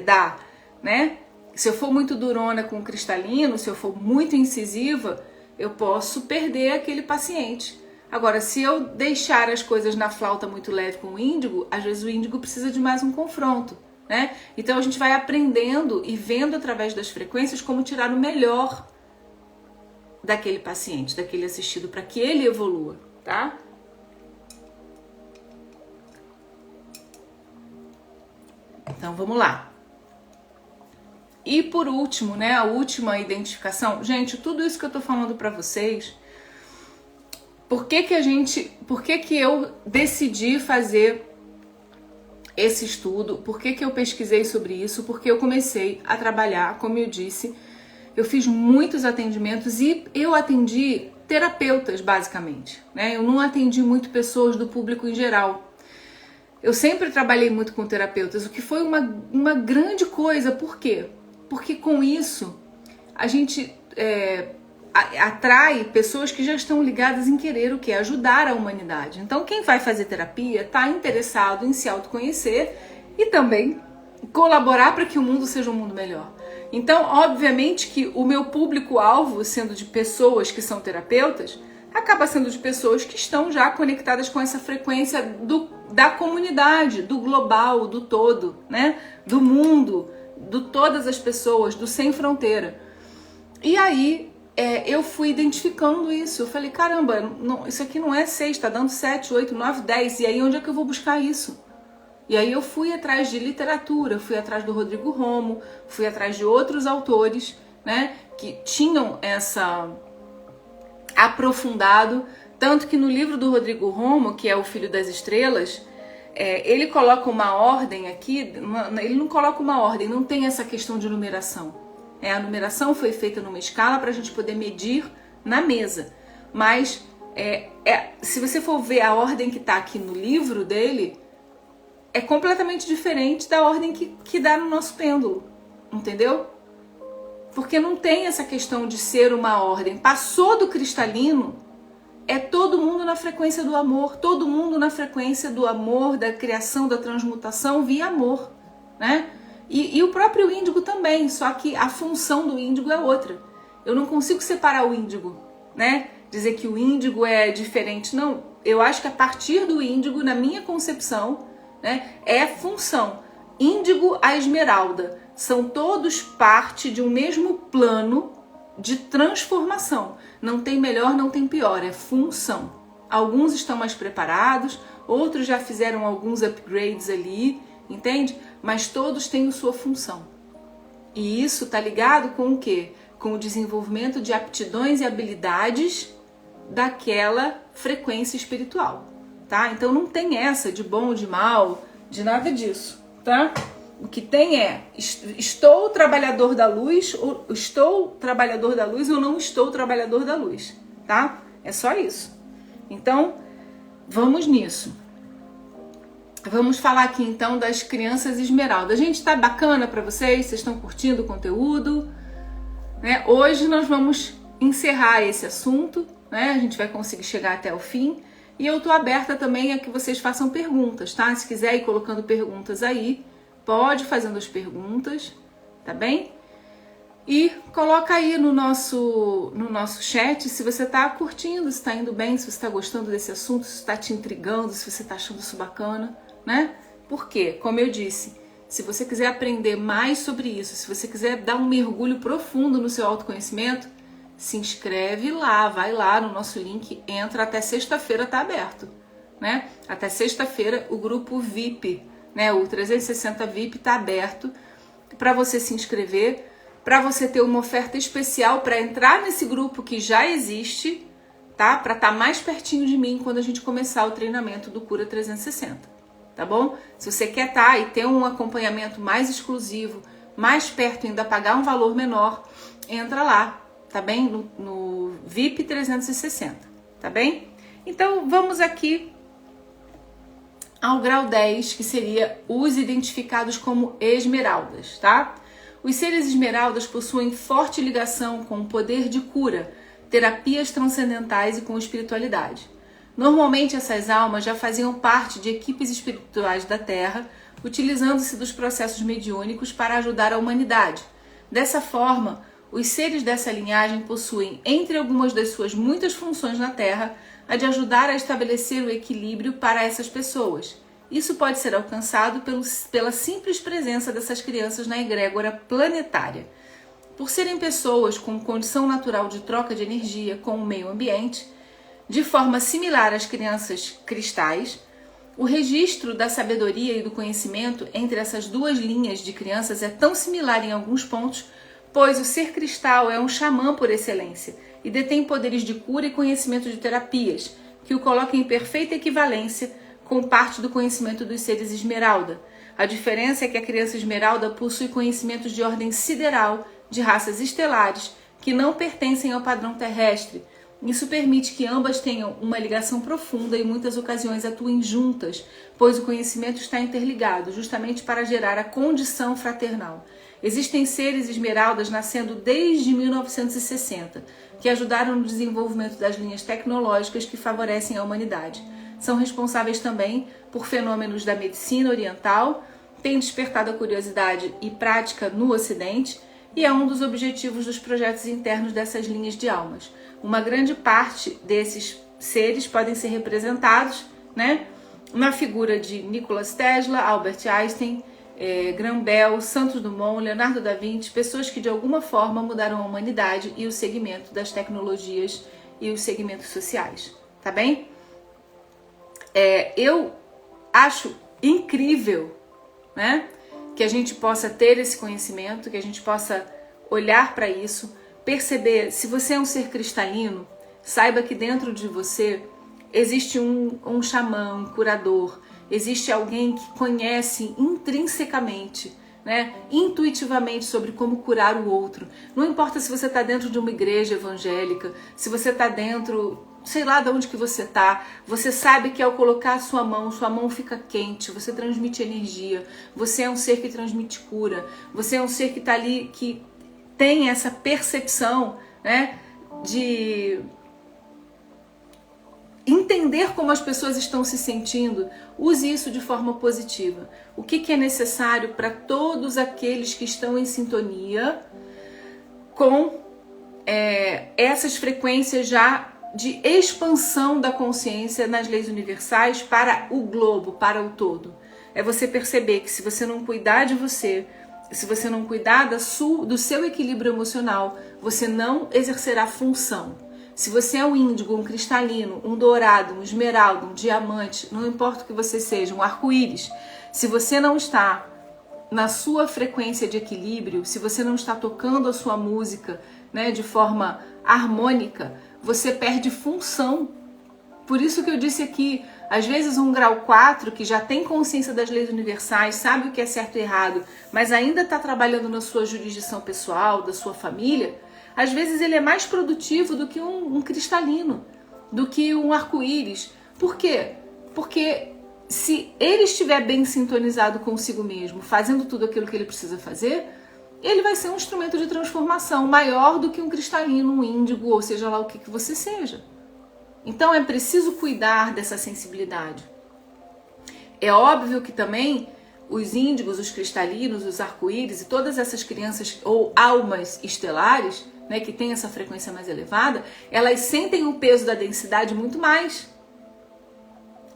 dar, né? Se eu for muito durona com o cristalino, se eu for muito incisiva, eu posso perder aquele paciente. Agora, se eu deixar as coisas na flauta muito leve com o índigo, às vezes o índigo precisa de mais um confronto, né? Então a gente vai aprendendo e vendo através das frequências como tirar o melhor daquele paciente, daquele assistido, para que ele evolua, tá? Então vamos lá. E por último, né, a última identificação. Gente, tudo isso que eu tô falando para vocês, por que eu decidi fazer esse estudo? Por que eu pesquisei sobre isso? Porque eu comecei a trabalhar, como eu disse, eu fiz muitos atendimentos e eu atendi terapeutas, basicamente, né? Eu não atendi muito pessoas do público em geral. Eu sempre trabalhei muito com terapeutas, o que foi uma grande coisa. Por quê? Porque com isso a gente atrai pessoas que já estão ligadas em querer o quê? Ajudar a humanidade. Então quem vai fazer terapia está interessado em se autoconhecer e também colaborar para que o mundo seja um mundo melhor. Então, obviamente que o meu público-alvo, sendo de pessoas que são terapeutas, acaba sendo de pessoas que estão já conectadas com essa frequência da comunidade, do global, do todo, né? Do mundo, de todas as pessoas, do sem fronteira. E aí eu fui identificando isso. Eu falei, caramba, isso aqui não é 6, tá dando 7, 8, 9, 10. E aí onde é que eu vou buscar isso? E aí eu fui atrás de literatura, fui atrás do Rodrigo Romo, fui atrás de outros autores, né? Que tinham essa aprofundado, tanto que no livro do Rodrigo Romo, que é O Filho das Estrelas, ele coloca uma ordem aqui, ele não coloca uma ordem, não tem essa questão de numeração. A numeração foi feita numa escala para a gente poder medir na mesa, mas se você for ver a ordem que está aqui no livro dele, é completamente diferente da ordem que dá no nosso pêndulo, entendeu? Porque não tem essa questão de ser uma ordem. Passou do cristalino, é todo mundo na frequência do amor, todo mundo na frequência do amor, da criação, da transmutação via amor, né? E o próprio índigo também, só que a função do índigo é outra. Eu não consigo separar o índigo, né? Dizer que o índigo é diferente, não. Eu acho que a partir do índigo, na minha concepção, né, é função. Índigo a esmeralda são todos parte de um mesmo plano de transformação. Não tem melhor, não tem pior, é função. Alguns estão mais preparados, outros já fizeram alguns upgrades ali, entende? Mas todos têm a sua função. E isso tá ligado com o quê? Com o desenvolvimento de aptidões e habilidades daquela frequência espiritual, tá? Então não tem essa de bom ou de mal, de nada disso, tá? O que tem é, estou trabalhador da luz, ou estou trabalhador da luz ou não estou trabalhador da luz, tá? É só isso. Então, vamos nisso. Vamos falar aqui então das crianças esmeralda. Gente, tá bacana para vocês? Vocês estão curtindo o conteúdo? Né? Hoje nós vamos encerrar esse assunto, né? A gente vai conseguir chegar até o fim. E eu tô aberta também a que vocês façam perguntas, tá? Se quiser ir colocando perguntas aí, pode fazendo as perguntas, tá bem? E coloca aí no nosso chat se você tá curtindo, se tá indo bem, se você tá gostando desse assunto, se tá te intrigando, se você tá achando isso bacana, né? Por quê? Como eu disse, se você quiser aprender mais sobre isso, se você quiser dar um mergulho profundo no seu autoconhecimento, se inscreve lá, vai lá no nosso link, entra, até sexta-feira tá aberto, né? Até sexta-feira o grupo VIP, né? O 360 VIP tá aberto para você se inscrever, para você ter uma oferta especial para entrar nesse grupo que já existe, tá? Para estar mais pertinho de mim quando a gente começar o treinamento do Cura 360, tá bom? Se você quer estar e ter um acompanhamento mais exclusivo, mais perto, ainda pagar um valor menor, entra lá, tá bem? No VIP 360, tá bem? Então vamos aqui ao grau 10, que seria os identificados como esmeraldas, tá? Os seres esmeraldas possuem forte ligação com o poder de cura, terapias transcendentais e com espiritualidade. Normalmente essas almas já faziam parte de equipes espirituais da Terra, utilizando-se dos processos mediúnicos para ajudar a humanidade. Dessa forma, os seres dessa linhagem possuem, entre algumas das suas muitas funções na Terra, a de ajudar a estabelecer o equilíbrio para essas pessoas. Isso pode ser alcançado pela simples presença dessas crianças na egrégora planetária. Por serem pessoas com condição natural de troca de energia com o meio ambiente, de forma similar às crianças cristais, o registro da sabedoria e do conhecimento entre essas duas linhas de crianças é tão similar em alguns pontos, pois o ser cristal é um xamã por excelência e detém poderes de cura e conhecimento de terapias, que o colocam em perfeita equivalência com parte do conhecimento dos seres esmeralda. A diferença é que a criança esmeralda possui conhecimentos de ordem sideral, de raças estelares, que não pertencem ao padrão terrestre. Isso permite que ambas tenham uma ligação profunda e em muitas ocasiões atuem juntas, pois o conhecimento está interligado, justamente para gerar a condição fraternal. Existem seres esmeraldas nascendo desde 1960, que ajudaram no desenvolvimento das linhas tecnológicas que favorecem a humanidade. São responsáveis também por fenômenos da medicina oriental, têm despertado a curiosidade e prática no Ocidente e é um dos objetivos dos projetos internos dessas linhas de almas. Uma grande parte desses seres podem ser representados, né, na figura de Nikola Tesla, Albert Einstein, Graham Bell, Santos Dumont, Leonardo da Vinci, pessoas que de alguma forma mudaram a humanidade e o segmento das tecnologias e os segmentos sociais, tá bem? Eu acho incrível, né, que a gente possa ter esse conhecimento, que a gente possa olhar para isso, perceber, se você é um ser cristalino, saiba que dentro de você existe um xamã, um curador, existe alguém que conhece intrinsecamente, né, intuitivamente sobre como curar o outro. Não importa se você está dentro de uma igreja evangélica, se você está dentro, sei lá de onde que você tá, você sabe que ao colocar a sua mão fica quente, você transmite energia, você é um ser que transmite cura, você é um ser que tá ali, que tem essa percepção, né, de entender como as pessoas estão se sentindo, use isso de forma positiva. O que é necessário para todos aqueles que estão em sintonia com essas frequências já de expansão da consciência nas leis universais para o globo, para o todo. É você perceber que se você não cuidar de você, se você não cuidar do seu equilíbrio emocional, você não exercerá função. Se você é um índigo, um cristalino, um dourado, um esmeralda, um diamante, não importa o que você seja, um arco-íris, se você não está na sua frequência de equilíbrio, se você não está tocando a sua música, né, de forma harmônica, você perde função. Por isso que eu disse aqui, às vezes um grau 4, que já tem consciência das leis universais, sabe o que é certo e errado, mas ainda está trabalhando na sua jurisdição pessoal, da sua família, às vezes ele é mais produtivo do que um cristalino, do que um arco-íris. Por quê? Porque se ele estiver bem sintonizado consigo mesmo, fazendo tudo aquilo que ele precisa fazer, ele vai ser um instrumento de transformação maior do que um cristalino, um índigo, ou seja lá o que você seja. Então é preciso cuidar dessa sensibilidade. É óbvio que também os índigos, os cristalinos, os arco-íris e todas essas crianças ou almas estelares, né, que têm essa frequência mais elevada, elas sentem o peso da densidade muito mais.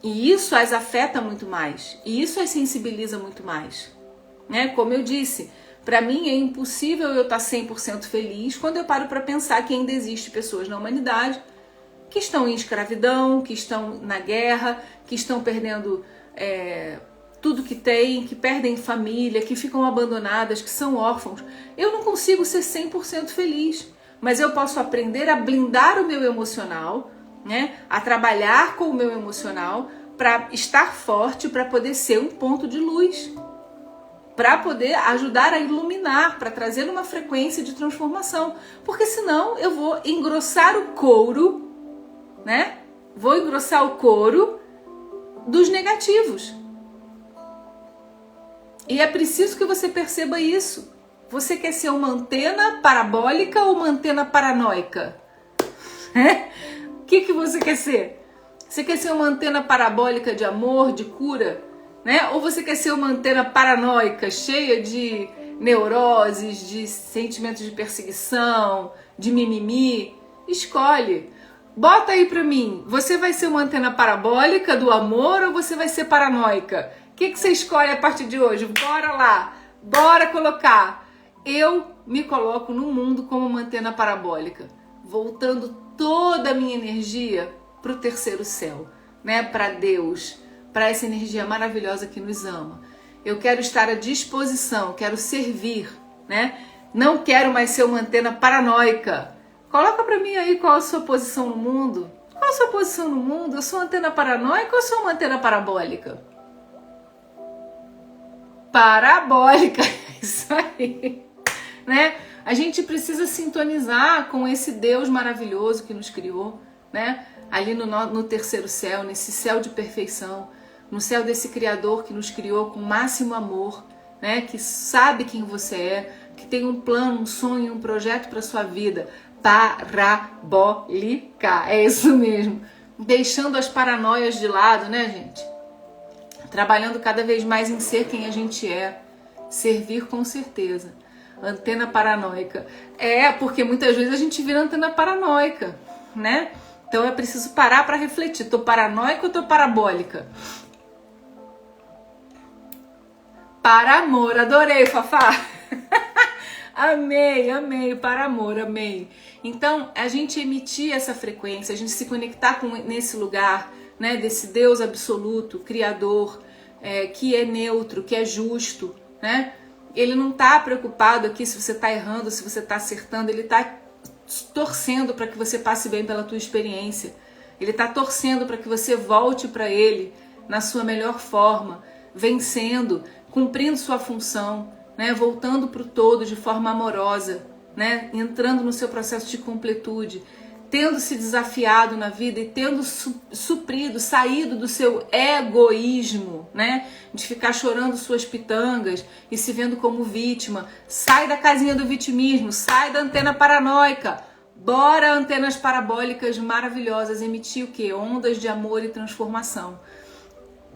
E isso as afeta muito mais. E isso as sensibiliza muito mais. Né? Como eu disse, para mim é impossível eu estar 100% feliz quando eu paro para pensar que ainda existe pessoas na humanidade que estão em escravidão, que estão na guerra, que estão perdendo tudo que têm, que perdem família, que ficam abandonadas, que são órfãos. Eu não consigo ser 100% feliz, mas eu posso aprender a blindar o meu emocional, né? A trabalhar com o meu emocional para estar forte, para poder ser um ponto de luz, para poder ajudar a iluminar, para trazer uma frequência de transformação, porque senão eu vou engrossar o couro, né? Vou engrossar o couro dos negativos. E é preciso que você perceba isso. Você quer ser uma antena parabólica ou uma antena paranoica? O que você quer ser? Você quer ser uma antena parabólica de amor, de cura? Né? Ou você quer ser uma antena paranoica, cheia de neuroses, de sentimentos de perseguição, de mimimi? Escolhe. Bota aí pra mim, você vai ser uma antena parabólica do amor ou você vai ser paranoica? O que você escolhe a partir de hoje? Bora lá, bora colocar. Eu me coloco no mundo como uma antena parabólica, voltando toda a minha energia para o terceiro céu, né? Para Deus, para essa energia maravilhosa que nos ama. Eu quero estar à disposição, quero servir, né? Não quero mais ser uma antena paranoica. Coloca para mim aí qual a sua posição no mundo. Qual a sua posição no mundo? Eu sou uma antena paranoica ou sou uma antena parabólica? Parabólica, isso aí, né? A gente precisa sintonizar com esse Deus maravilhoso que nos criou, né? Ali no terceiro céu, nesse céu de perfeição, no céu desse Criador que nos criou com o máximo amor, né? Que sabe quem você é, que tem um plano, um sonho, um projeto para sua vida. Parabólica, é isso mesmo. Deixando as paranoias de lado, né, gente? Trabalhando cada vez mais em ser quem a gente é. Servir com certeza. Antena paranoica. Porque muitas vezes a gente vira antena paranoica, né? Então é preciso parar para refletir. Tô paranoica ou tô parabólica? Para amor, adorei, Fafá. Amei, amei, para amor, amei. Então, a gente emitir essa frequência, a gente se conectar nesse lugar, né, desse Deus absoluto, Criador, que é neutro, que é justo, né? Ele não está preocupado aqui se você está errando, se você está acertando, ele está torcendo para que você passe bem pela tua experiência. Ele está torcendo para que você volte para ele na sua melhor forma, vencendo, cumprindo sua função, né? Voltando para o todo de forma amorosa, né? Entrando no seu processo de completude, tendo se desafiado na vida e tendo suprido, saído do seu egoísmo, né? De ficar chorando suas pitangas e se vendo como vítima. Sai da casinha do vitimismo, sai da antena paranoica, Bora, antenas parabólicas maravilhosas, emitir o quê? Ondas de amor e transformação.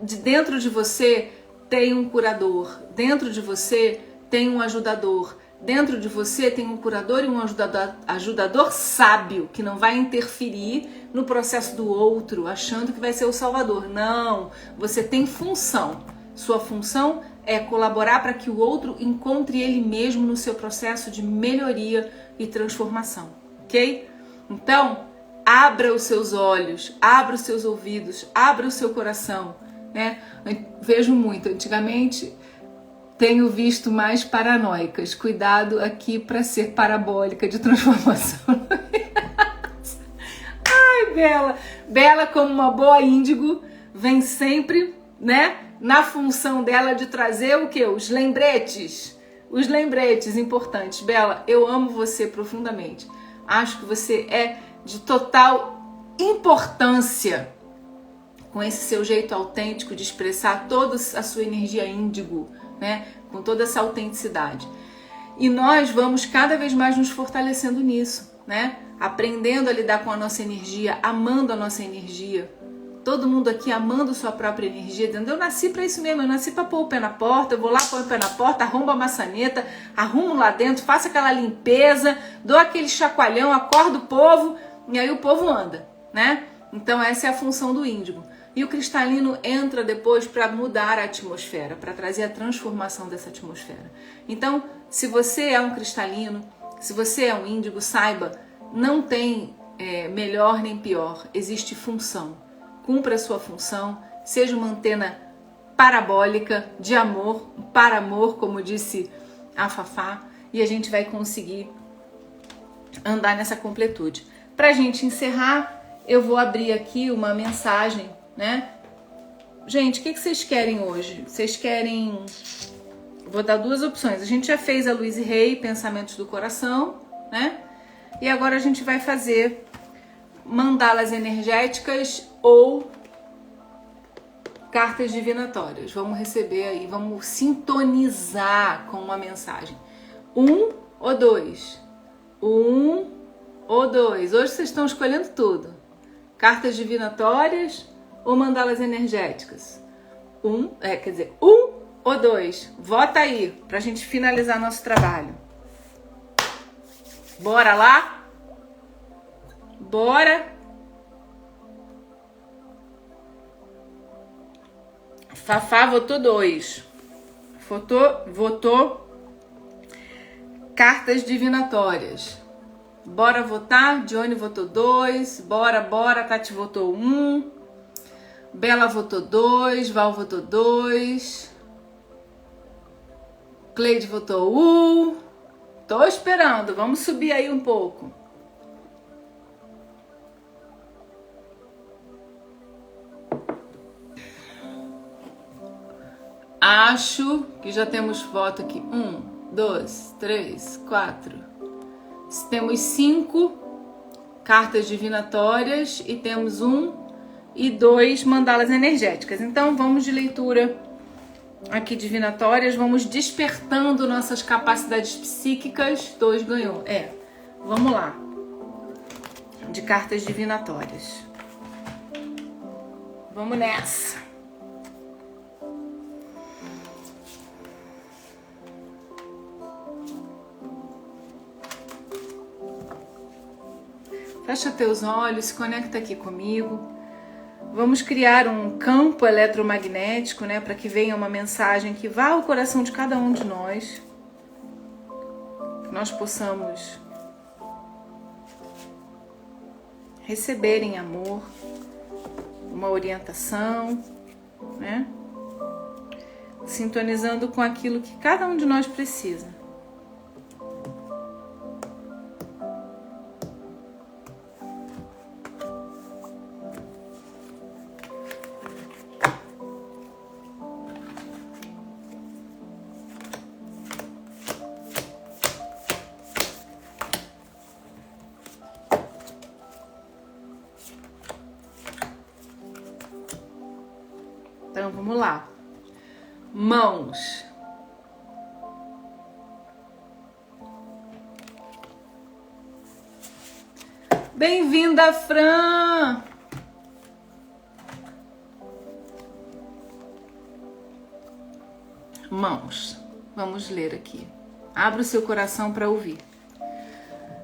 Dentro de você tem um curador, dentro de você tem um ajudador, dentro de você tem um curador e um ajudador sábio, que não vai interferir no processo do outro, achando que vai ser o salvador. Não, você tem função. Sua função é colaborar para que o outro encontre ele mesmo no seu processo de melhoria e transformação. Ok? Então, abra os seus olhos, abra os seus ouvidos, abra o seu coração, né? Eu vejo muito, antigamente tenho visto mais paranoicas. Cuidado aqui para ser parabólica de transformação. Ai, Bela! Bela, como uma boa índigo, vem sempre, né, na função dela de trazer o quê? Os lembretes importantes. Bela, eu amo você profundamente. Acho que você é de total importância com esse seu jeito autêntico de expressar toda a sua energia índigo, né? Com toda essa autenticidade. E nós vamos cada vez mais nos fortalecendo nisso, né? Aprendendo a lidar com a nossa energia, amando a nossa energia. Todo mundo aqui amando sua própria energia, dizendo, eu nasci para isso mesmo, eu nasci para pôr o pé na porta, eu vou lá, pôr o pé na porta, arrumo a maçaneta, arrumo lá dentro, faço aquela limpeza, dou aquele chacoalhão, acordo o povo, e aí o povo anda, né? Então essa é a função do índigo. E o cristalino entra depois para mudar a atmosfera, para trazer a transformação dessa atmosfera. Então, se você é um cristalino, se você é um índigo, saiba, não tem melhor nem pior, existe função. Cumpra a sua função, seja uma antena parabólica de amor, para amor, como disse a Fafá, e a gente vai conseguir andar nessa completude. Para a gente encerrar, eu vou abrir aqui uma mensagem, né? Gente, o que vocês querem hoje? Vocês querem... Vou dar duas opções. A gente já fez a Louise Hay, Pensamentos do Coração, né? E agora a gente vai fazer mandalas energéticas ou cartas divinatórias. Vamos receber aí, vamos sintonizar com uma mensagem. 1 ou 2? 1 ou 2? Hoje vocês estão escolhendo tudo. Cartas divinatórias ou mandalas energéticas? 1 ou 2? Vota aí pra gente finalizar nosso trabalho. Bora lá? Bora! Fafá votou 2. Votou cartas divinatórias. Bora votar? Johnny votou 2. Bora. Tati votou 1. Bela votou 2. Val votou 2. Cleide votou 1. Tô esperando. Vamos subir aí um pouco. Acho que já temos voto aqui. 1, 2, 3, 4. Temos 5 cartas divinatórias e temos 1 e 2 mandalas energéticas. Então vamos de leitura aqui divinatórias. Vamos despertando nossas capacidades psíquicas. 2 ganhou. Vamos lá. De cartas divinatórias. Vamos nessa. Fecha teus olhos, se conecta aqui comigo. Vamos criar um campo eletromagnético, né, para que venha uma mensagem que vá ao coração de cada um de nós. Que nós possamos receber em amor uma orientação, né? Sintonizando com aquilo que cada um de nós precisa. Então, vamos lá. Mãos. Bem-vinda, Fran! Mãos, vamos ler aqui. Abra o seu coração para ouvir.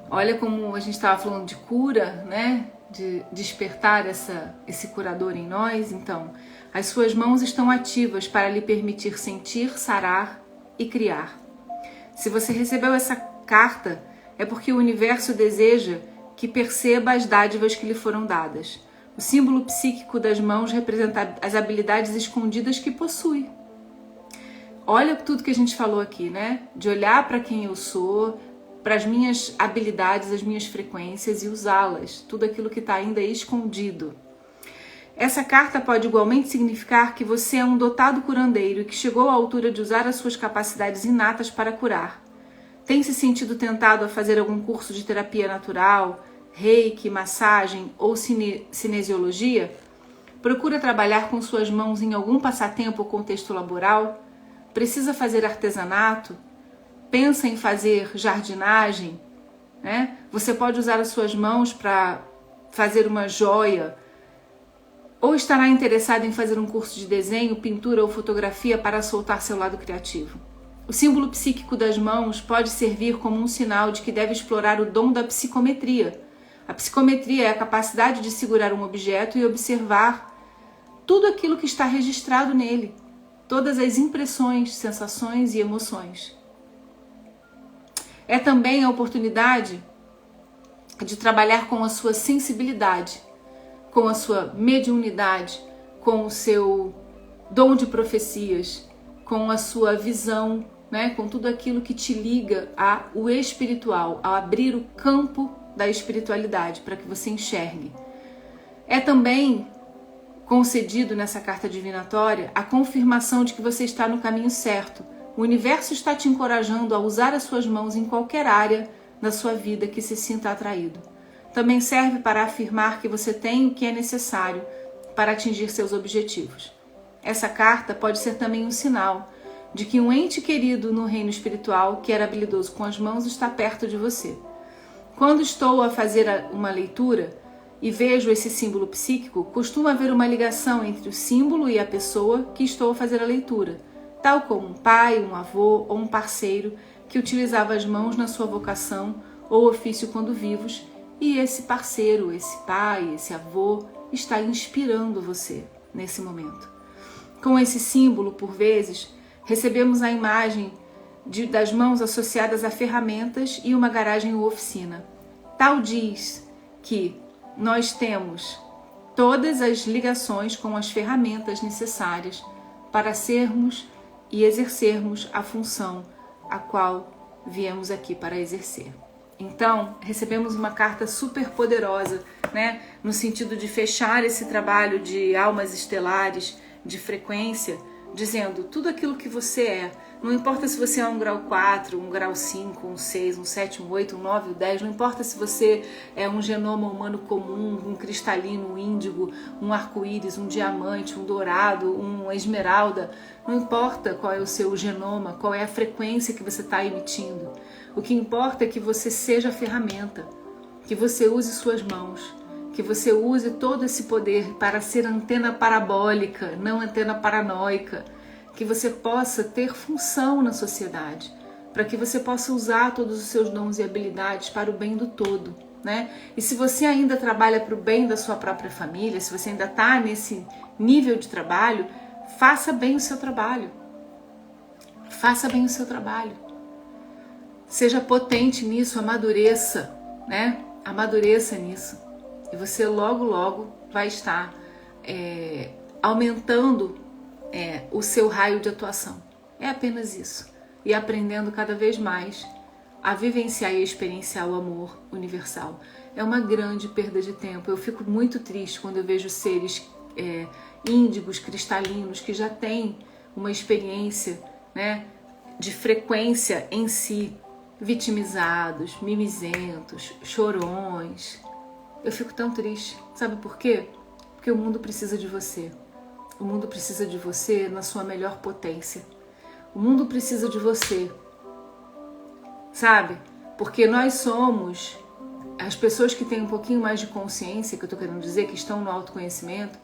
Olha como a gente estava falando de cura, né? De despertar esse curador em nós. Então, as suas mãos estão ativas para lhe permitir sentir, sarar e criar. Se você recebeu essa carta, é porque o universo deseja que perceba as dádivas que lhe foram dadas. O símbolo psíquico das mãos representa as habilidades escondidas que possui. Olha tudo que a gente falou aqui, né? De olhar para quem eu sou, para as minhas habilidades, as minhas frequências e usá-las. Tudo aquilo que está ainda escondido. Essa carta pode igualmente significar que você é um dotado curandeiro e que chegou à altura de usar as suas capacidades inatas para curar. Tem se sentido tentado a fazer algum curso de terapia natural, reiki, massagem ou cinesiologia? Procura trabalhar com suas mãos em algum passatempo ou contexto laboral? Precisa fazer artesanato? Pensa em fazer jardinagem? Né? Você pode usar as suas mãos para fazer uma joia? Ou estará interessado em fazer um curso de desenho, pintura ou fotografia para soltar seu lado criativo? O símbolo psíquico das mãos pode servir como um sinal de que deve explorar o dom da psicometria. A psicometria é a capacidade de segurar um objeto e observar tudo aquilo que está registrado nele. Todas as impressões, sensações e emoções. É também a oportunidade de trabalhar com a sua sensibilidade, com a sua mediunidade, com o seu dom de profecias, com a sua visão, né? Com tudo aquilo que te liga ao espiritual, a abrir o campo da espiritualidade para que você enxergue. É também concedido nessa carta divinatória a confirmação de que você está no caminho certo. O universo está te encorajando a usar as suas mãos em qualquer área da sua vida que se sinta atraído. Também serve para afirmar que você tem o que é necessário para atingir seus objetivos. Essa carta pode ser também um sinal de que um ente querido no reino espiritual, que era habilidoso com as mãos, está perto de você. Quando estou a fazer uma leitura e vejo esse símbolo psíquico, costuma haver uma ligação entre o símbolo e a pessoa que estou a fazer a leitura, tal como um pai, um avô ou um parceiro que utilizava as mãos na sua vocação ou ofício quando vivos, e esse parceiro, esse pai, esse avô está inspirando você nesse momento. Com esse símbolo, por vezes, recebemos a imagem das mãos associadas a ferramentas e uma garagem ou oficina. Tal diz que nós temos todas as ligações com as ferramentas necessárias para sermos e exercermos a função a qual viemos aqui para exercer. Então, recebemos uma carta super poderosa, né? No sentido de fechar esse trabalho de almas estelares, de frequência, dizendo tudo aquilo que você é. Não importa se você é um grau 4, um grau 5, um 6, um 7, um 8, um 9, um 10. Não importa se você é um genoma humano comum, um cristalino, um índigo, um arco-íris, um diamante, um dourado, uma esmeralda. Não importa qual é o seu genoma, qual é a frequência que você está emitindo. O que importa é que você seja a ferramenta, que você use suas mãos, que você use todo esse poder para ser antena parabólica, não antena paranoica, que você possa ter função na sociedade, para que você possa usar todos os seus dons e habilidades para o bem do todo, né? E se você ainda trabalha para o bem da sua própria família, se você ainda está nesse nível de trabalho, faça bem o seu trabalho. Faça bem o seu trabalho. Seja potente nisso, amadureça, né? Amadureça nisso. E você logo, logo vai estar aumentando o seu raio de atuação. É apenas isso. E aprendendo cada vez mais a vivenciar e experienciar o amor universal. É uma grande perda de tempo. Eu fico muito triste quando eu vejo seres índigos, cristalinos, que já têm uma experiência, né, de frequência em si, vitimizados, mimizentos, chorões. Eu fico tão triste. Sabe por quê? Porque o mundo precisa de você. O mundo precisa de você na sua melhor potência. O mundo precisa de você. Sabe? Porque nós somos as pessoas que têm um pouquinho mais de consciência, que eu estou querendo dizer, que estão no autoconhecimento,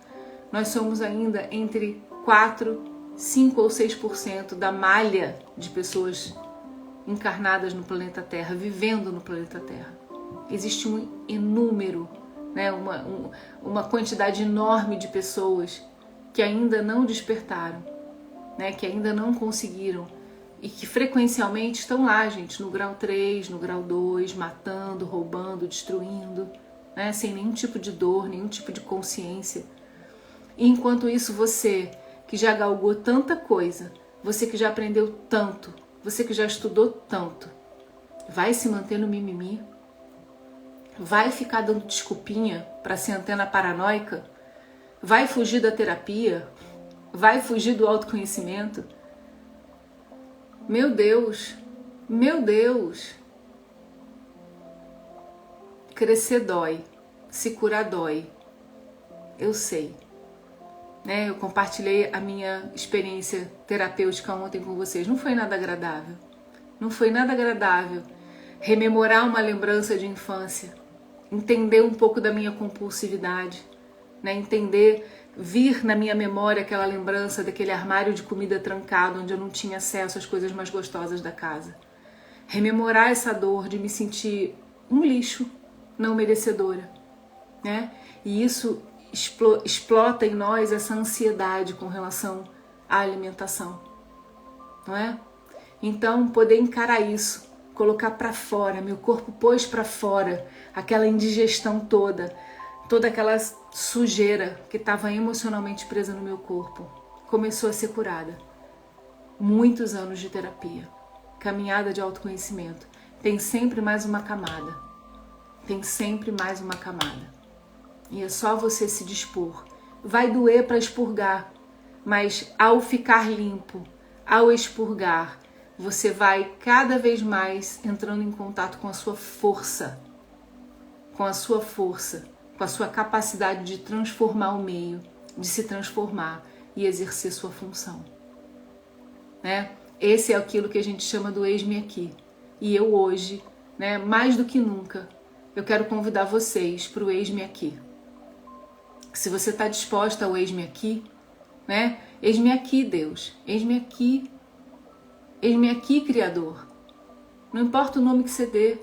nós somos ainda entre 4, 5 ou 6% da malha de pessoas encarnadas no planeta Terra, vivendo no planeta Terra. Existe um inúmero, né, uma quantidade enorme de pessoas que ainda não despertaram, né, que ainda não conseguiram e que frequencialmente estão lá, gente, no grau 3, no grau 2, matando, roubando, destruindo, né, sem nenhum tipo de dor, nenhum tipo de consciência. E enquanto isso, você que já galgou tanta coisa, você que já aprendeu tanto, você que já estudou tanto, vai se manter no mimimi? Vai ficar dando desculpinha para ser antena paranoica? Vai fugir da terapia? Vai fugir do autoconhecimento? Meu Deus, meu Deus. Crescer dói, se curar dói. Eu sei. Né? Eu compartilhei a minha experiência terapêutica ontem com vocês. Não foi nada agradável. Não foi nada agradável rememorar uma lembrança de infância, entender um pouco da minha compulsividade, né? Entender, vir na minha memória aquela lembrança daquele armário de comida trancado onde eu não tinha acesso às coisas mais gostosas da casa. Rememorar essa dor de me sentir um lixo, não merecedora, né? E isso explota em nós essa ansiedade com relação à alimentação, não é? Então, poder encarar isso, colocar para fora, meu corpo pôs para fora aquela indigestão toda aquela sujeira que estava emocionalmente presa no meu corpo, começou a ser curada. Muitos anos de terapia, caminhada de autoconhecimento, tem sempre mais uma camada, tem sempre mais uma camada. E é só você se dispor. Vai doer para expurgar, mas ao ficar limpo, ao expurgar, você vai cada vez mais entrando em contato com a sua força, com a sua capacidade de transformar o meio, de se transformar e exercer sua função, né? Esse é aquilo que a gente chama do eis-me aqui. E eu hoje, né, mais do que nunca, eu quero convidar vocês para o eis-me aqui. Se você está disposta ao eis-me aqui, né? Eis-me aqui, Deus. Eis-me aqui. Eis-me aqui, Criador. Não importa o nome que você dê.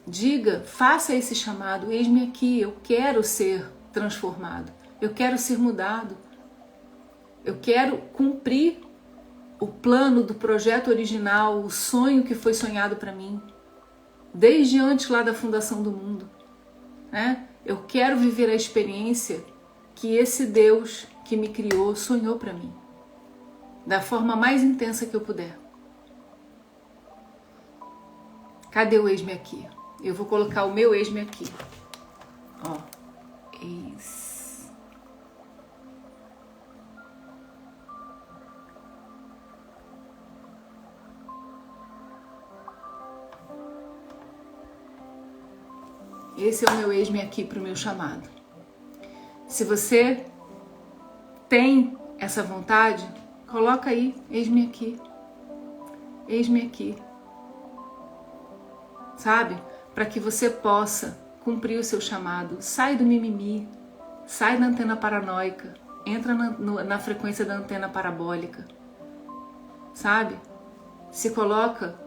Diga, faça esse chamado. Eis-me aqui. Eu quero ser transformado. Eu quero ser mudado. Eu quero cumprir o plano do projeto original, o sonho que foi sonhado para mim, desde antes lá da fundação do mundo, né? Eu quero viver a experiência que esse Deus que me criou sonhou para mim, da forma mais intensa que eu puder. Cadê o eis-me aqui? Eu vou colocar o meu eis-me aqui. Ó, eis. Esse é o meu eis-me aqui para o meu chamado. Se você tem essa vontade, coloca aí, eis-me aqui. Eis-me aqui. Sabe? Para que você possa cumprir o seu chamado. Sai do mimimi, sai da antena paranoica, entra na frequência da antena parabólica. Sabe? Se coloca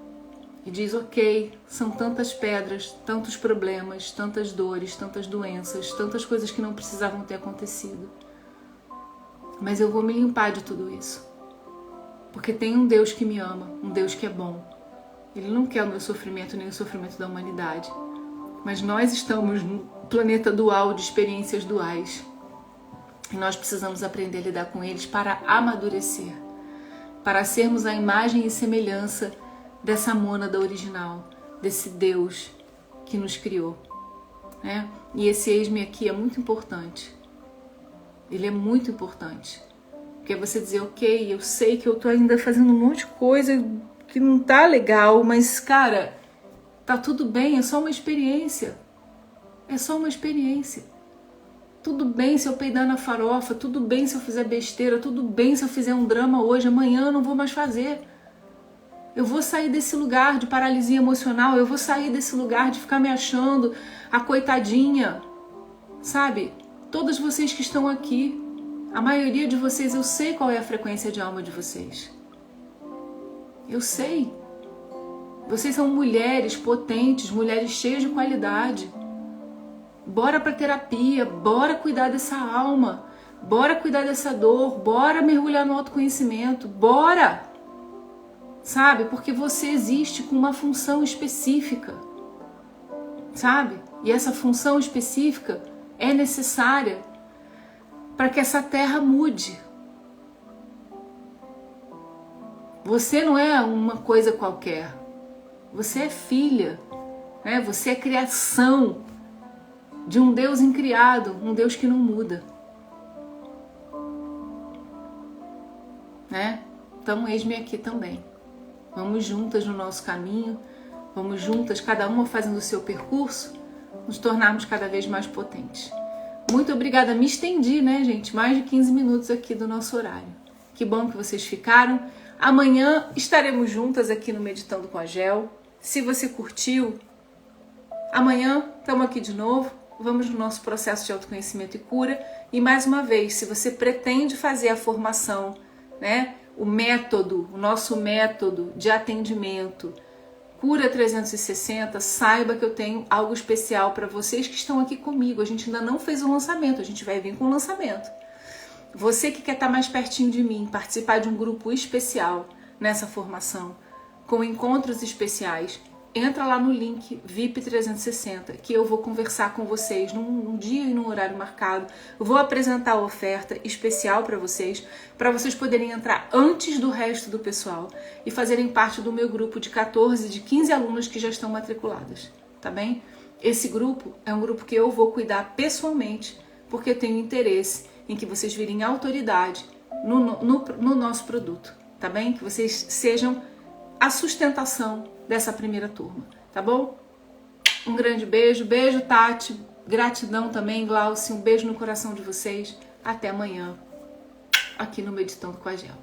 e diz, ok, são tantas pedras, tantos problemas, tantas dores, tantas doenças, tantas coisas que não precisavam ter acontecido. Mas eu vou me limpar de tudo isso. Porque tem um Deus que me ama, um Deus que é bom. Ele não quer o meu sofrimento nem o sofrimento da humanidade. Mas nós estamos num planeta dual de experiências duais. E nós precisamos aprender a lidar com eles para amadurecer. Para sermos a imagem e semelhança dessa mônada original, desse Deus que nos criou, né? E esse eis-me aqui é muito importante. Ele é muito importante. Porque é você dizer, ok, eu sei que eu tô ainda fazendo um monte de coisa que não tá legal, mas, cara, tá tudo bem, é só uma experiência. É só uma experiência. Tudo bem se eu peidar na farofa, tudo bem se eu fizer besteira, tudo bem se eu fizer um drama hoje, amanhã eu não vou mais fazer. Eu vou sair desse lugar de paralisia emocional, eu vou sair desse lugar de ficar me achando a coitadinha, sabe? Todas vocês que estão aqui, a maioria de vocês, eu sei qual é a frequência de alma de vocês. Eu sei. Vocês são mulheres potentes, mulheres cheias de qualidade. Bora pra terapia, bora cuidar dessa alma, bora cuidar dessa dor, bora mergulhar no autoconhecimento, bora! Sabe? Porque você existe com uma função específica, sabe? E essa função específica é necessária para que essa terra mude. Você não é uma coisa qualquer. Você é filha, né? Você é criação de um Deus incriado, um Deus que não muda, né? Então, eis-me aqui também. Vamos juntas no nosso caminho, vamos juntas, cada uma fazendo o seu percurso, nos tornarmos cada vez mais potentes. Muito obrigada, me estendi, né, gente? Mais de 15 minutos aqui do nosso horário. Que bom que vocês ficaram. Amanhã estaremos juntas aqui no Meditando com a Gel. Se você curtiu, amanhã estamos aqui de novo. Vamos no nosso processo de autoconhecimento e cura. E mais uma vez, se você pretende fazer a formação, né, o nosso método de atendimento Cura 360, saiba que eu tenho algo especial para vocês que estão aqui comigo. A gente ainda não fez o lançamento, a gente vai vir com o lançamento. Você que quer estar mais pertinho de mim, participar de um grupo especial nessa formação, com encontros especiais, entra lá no link VIP 360, que eu vou conversar com vocês num dia e num horário marcado. Eu vou apresentar a oferta especial para vocês poderem entrar antes do resto do pessoal e fazerem parte do meu grupo de 14, de 15 alunas que já estão matriculadas, tá bem? Esse grupo é um grupo que eu vou cuidar pessoalmente, porque eu tenho interesse em que vocês virem autoridade no nosso produto, tá bem? Que vocês sejam a sustentação dessa primeira turma, tá bom? Um grande beijo, beijo Tati, gratidão também Glauci, um beijo no coração de vocês, até amanhã aqui no Meditando com a Gel.